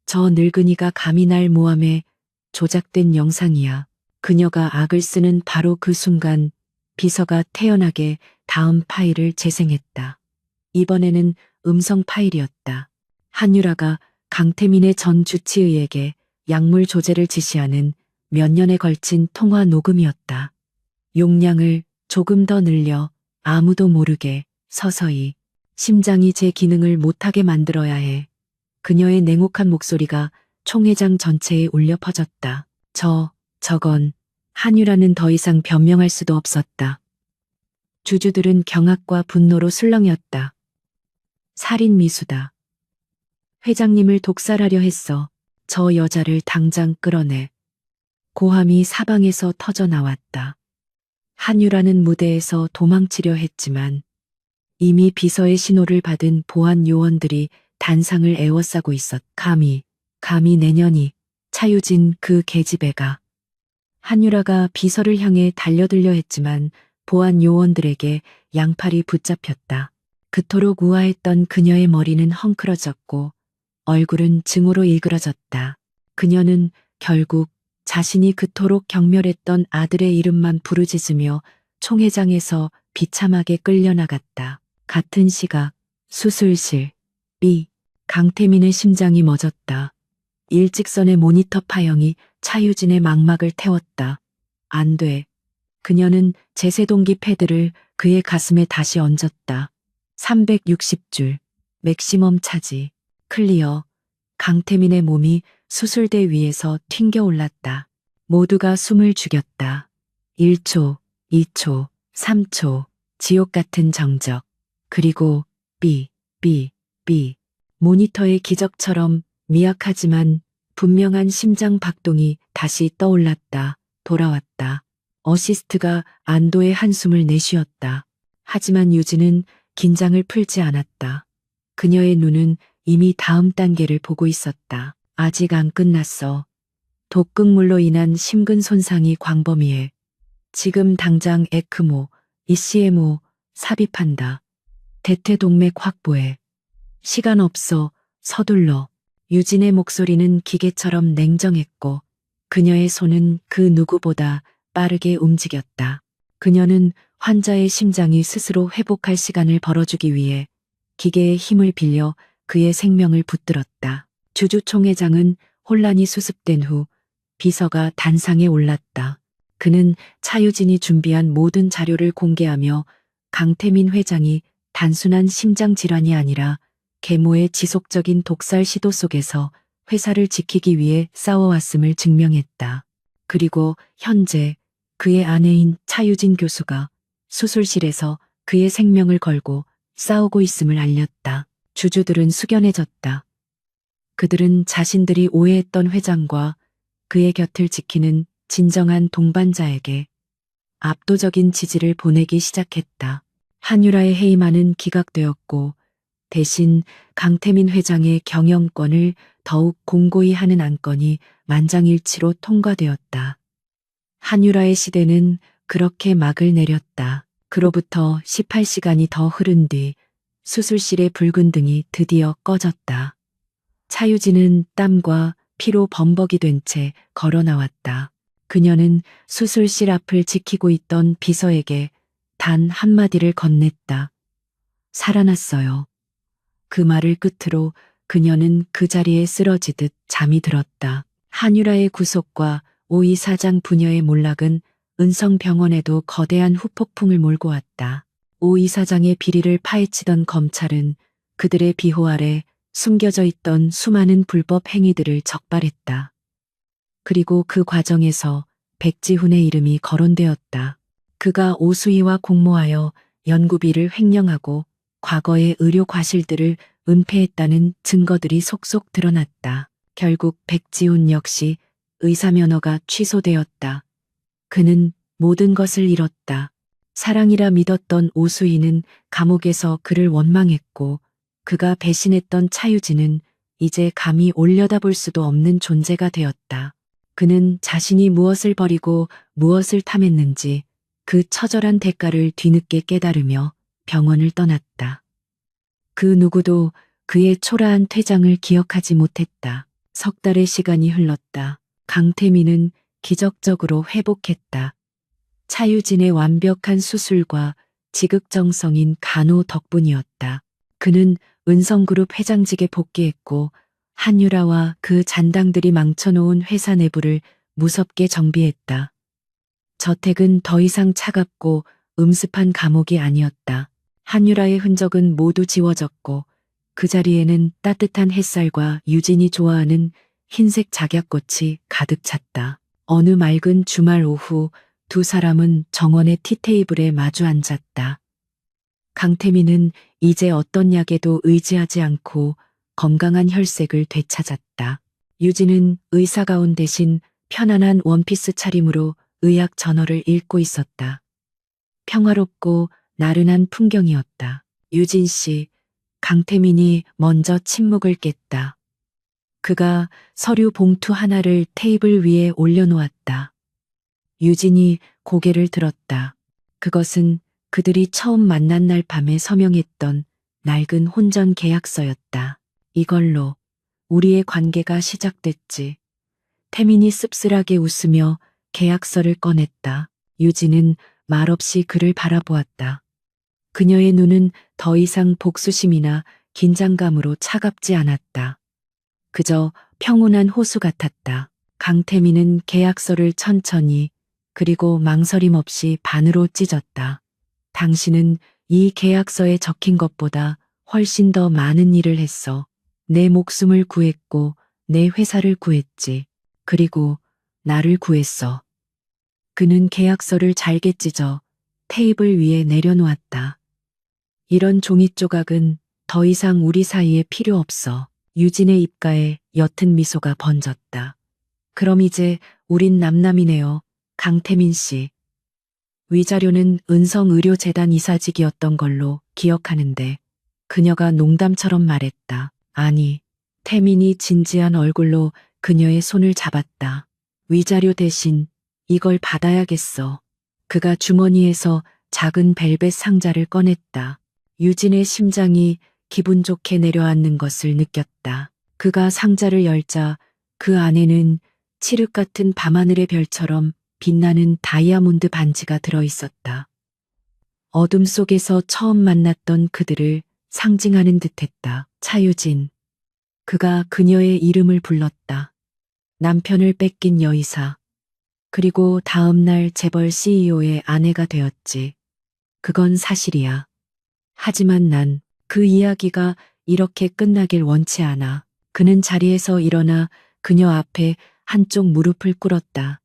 저 늙은이가 감히 날 모함해 조작된 영상이야. 그녀가 악을 쓰는 바로 그 순간 비서가 태연하게 다음 파일을 재생했다. 이번에는 음성 파일이었다. 한유라가 강태민의 전 주치의에게 약물 조제를 지시하는 몇 년에 걸친 통화 녹음이었다. 용량을 조금 더 늘려 아무도 모르게 서서히 심장이 제 기능을 못하게 만들어야 해. 그녀의 냉혹한 목소리가 총회장 전체에 울려 퍼졌다. 저건 한유라는 더 이상 변명할 수도 없었다. 주주들은 경악과 분노로 술렁였다. 살인 미수다. 회장님을 독살하려 했어. 저 여자를 당장 끌어내. 고함이 사방에서 터져 나왔다. 한유라는 무대에서 도망치려 했지만 이미 비서의 신호를 받은 보안 요원들이 단상을 에워싸고 감히 내년이 차유진 그 계집애가. 한유라가 비서를 향해 달려들려 했지만 보안 요원들에게 양팔이 붙잡혔다. 그토록 우아했던 그녀의 머리는 헝클어졌고 얼굴은 증오로 일그러졌다. 그녀는 결국 자신이 그토록 경멸했던 아들의 이름만 부르짖으며 총회장에서 비참하게 끌려나갔다. 같은 시각 수술실. 강태민의 심장이 멎었다. 일직선의 모니터 파형이 차유진의 망막을 태웠다. 안 돼. 그녀는 제세동기 패드를 그의 가슴에 다시 얹었다. 360줄. 맥시멈 차지. 클리어. 강태민의 몸이 수술대 위에서 튕겨 올랐다. 모두가 숨을 죽였다. 1초, 2초, 3초. 지옥 같은 정적. 그리고 삐. 모니터의 기적처럼 미약하지만 분명한 심장 박동이 다시 떠올랐다. 돌아왔다. 어시스트가 안도의 한숨을 내쉬었다. 하지만 유진은 긴장을 풀지 않았다. 그녀의 눈은 이미 다음 단계를 보고 있었다. 아직 안 끝났어. 독극물로 인한 심근 손상이 광범위해. 지금 당장 에크모, ECMO 삽입한다. 대퇴동맥 확보해. 시간 없어. 서둘러. 유진의 목소리는 기계처럼 냉정했고 그녀의 손은 그 누구보다 빠르게 움직였다. 그녀는 환자의 심장이 스스로 회복할 시간을 벌어주기 위해 기계의 힘을 빌려 그의 생명을 붙들었다. 주주총회장은 혼란이 수습된 후 비서가 단상에 올랐다. 그는 차유진이 준비한 모든 자료를 공개하며 강태민 회장이 단순한 심장 질환이 아니라 계모의 지속적인 독살 시도 속에서 회사를 지키기 위해 싸워왔음을 증명했다. 그리고 현재 그의 아내인 차유진 교수가 수술실에서 그의 생명을 걸고 싸우고 있음을 알렸다. 주주들은 숙연해졌다. 그들은 자신들이 오해했던 회장과 그의 곁을 지키는 진정한 동반자에게 압도적인 지지를 보내기 시작했다. 한유라의 해임안은 기각되었고 대신 강태민 회장의 경영권을 더욱 공고히 하는 안건이 만장일치로 통과되었다. 한유라의 시대는 그렇게 막을 내렸다. 그로부터 18시간이 더 흐른 뒤 수술실의 붉은 등이 드디어 꺼졌다. 차유진은 땀과 피로 범벅이 된 채 걸어 나왔다. 그녀는 수술실 앞을 지키고 있던 비서에게 단 한마디를 건넸다. 살아났어요. 그 말을 끝으로 그녀는 그 자리에 쓰러지듯 잠이 들었다. 한유라의 구속과 오 이사장 부녀의 몰락은 은성병원에도 거대한 후폭풍을 몰고 왔다. 오 이사장의 비리를 파헤치던 검찰은 그들의 비호 아래 숨겨져 있던 수많은 불법 행위들을 적발했다. 그리고 그 과정에서 백지훈의 이름이 거론되었다. 그가 오수희와 공모하여 연구비를 횡령하고 과거의 의료 과실들을 은폐했다는 증거들이 속속 드러났다. 결국 백지훈 역시 의사면허가 취소되었다. 그는 모든 것을 잃었다. 사랑이라 믿었던 오수희는 감옥에서 그를 원망했고 그가 배신했던 차유진은 이제 감히 올려다볼 수도 없는 존재가 되었다. 그는 자신이 무엇을 버리고 무엇을 탐했는지 그 처절한 대가를 뒤늦게 깨달으며 병원을 떠났다. 그 누구도 그의 초라한 퇴장을 기억하지 못했다. 석 달의 시간이 흘렀다. 강태민은 기적적으로 회복했다. 차유진의 완벽한 수술과 지극정성인 간호 덕분이었다. 그는 은성그룹 회장직에 복귀했고 한유라와 그 잔당들이 망쳐놓은 회사 내부를 무섭게 정비했다. 저택은 더 이상 차갑고 음습한 감옥이 아니었다. 한유라의 흔적은 모두 지워졌고 그 자리에는 따뜻한 햇살과 유진이 좋아하는 흰색 작약꽃이 가득 찼다. 어느 맑은 주말 오후 두 사람은 정원의 티테이블에 마주 앉았다. 강태민은 이제 어떤 약에도 의지하지 않고 건강한 혈색을 되찾았다. 유진은 의사 가운 대신 편안한 원피스 차림으로 의학 저널을 읽고 있었다. 평화롭고 나른한 풍경이었다. 유진 씨, 강태민이 먼저 침묵을 깼다. 그가 서류 봉투 하나를 테이블 위에 올려놓았다. 유진이 고개를 들었다. 그것은 그들이 처음 만난 날 밤에 서명했던 낡은 혼전 계약서였다. 이걸로 우리의 관계가 시작됐지. 태민이 씁쓸하게 웃으며 계약서를 꺼냈다. 유진은 말없이 그를 바라보았다. 그녀의 눈은 더 이상 복수심이나 긴장감으로 차갑지 않았다. 그저 평온한 호수 같았다. 강태민은 계약서를 천천히 그리고 망설임 없이 반으로 찢었다. 당신은 이 계약서에 적힌 것보다 훨씬 더 많은 일을 했어. 내 목숨을 구했고 내 회사를 구했지. 그리고 나를 구했어. 그는 계약서를 잘게 찢어 테이블 위에 내려놓았다. 이런 종이 조각은 더 이상 우리 사이에 필요 없어. 유진의 입가에 옅은 미소가 번졌다. 그럼 이제 우린 남남이네요. 강태민 씨. 위자료는 은성의료재단 이사직이었던 걸로 기억하는데 그녀가 농담처럼 말했다. 아니, 태민이 진지한 얼굴로 그녀의 손을 잡았다. 위자료 대신 이걸 받아야겠어. 그가 주머니에서 작은 벨벳 상자를 꺼냈다. 유진의 심장이 기분 좋게 내려앉는 것을 느꼈다. 그가 상자를 열자 그 안에는 칠흑 같은 밤하늘의 별처럼 빛나는 다이아몬드 반지가 들어있었다. 어둠 속에서 처음 만났던 그들을 상징하는 듯했다. 차유진. 그가 그녀의 이름을 불렀다. 남편을 뺏긴 여의사. 그리고 다음 날 재벌 CEO의 아내가 되었지. 그건 사실이야. 하지만 난 그 이야기가 이렇게 끝나길 원치 않아. 그는 자리에서 일어나 그녀 앞에 한쪽 무릎을 꿇었다.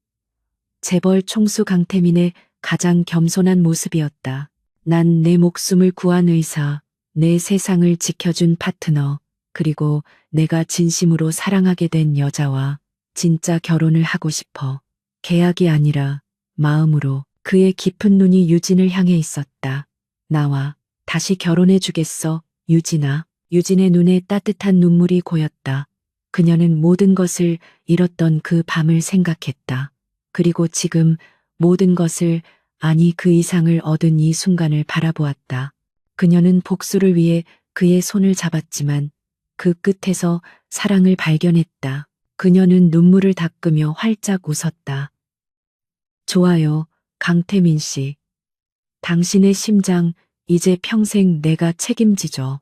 재벌 총수 강태민의 가장 겸손한 모습이었다. 난 내 목숨을 구한 의사, 내 세상을 지켜준 파트너, 그리고 내가 진심으로 사랑하게 된 여자와 진짜 결혼을 하고 싶어. 계약이 아니라 마음으로. 그의 깊은 눈이 유진을 향해 있었다. 나와 다시 결혼해 주겠어, 유진아. 유진의 눈에 따뜻한 눈물이 고였다. 그녀는 모든 것을 잃었던 그 밤을 생각했다. 그리고 지금 모든 것을, 아니 그 이상을 얻은 이 순간을 바라보았다. 그녀는 복수를 위해 그의 손을 잡았지만 그 끝에서 사랑을 발견했다. 그녀는 눈물을 닦으며 활짝 웃었다. 좋아요, 강태민 씨. 당신의 심장, 이제 평생 내가 책임지죠.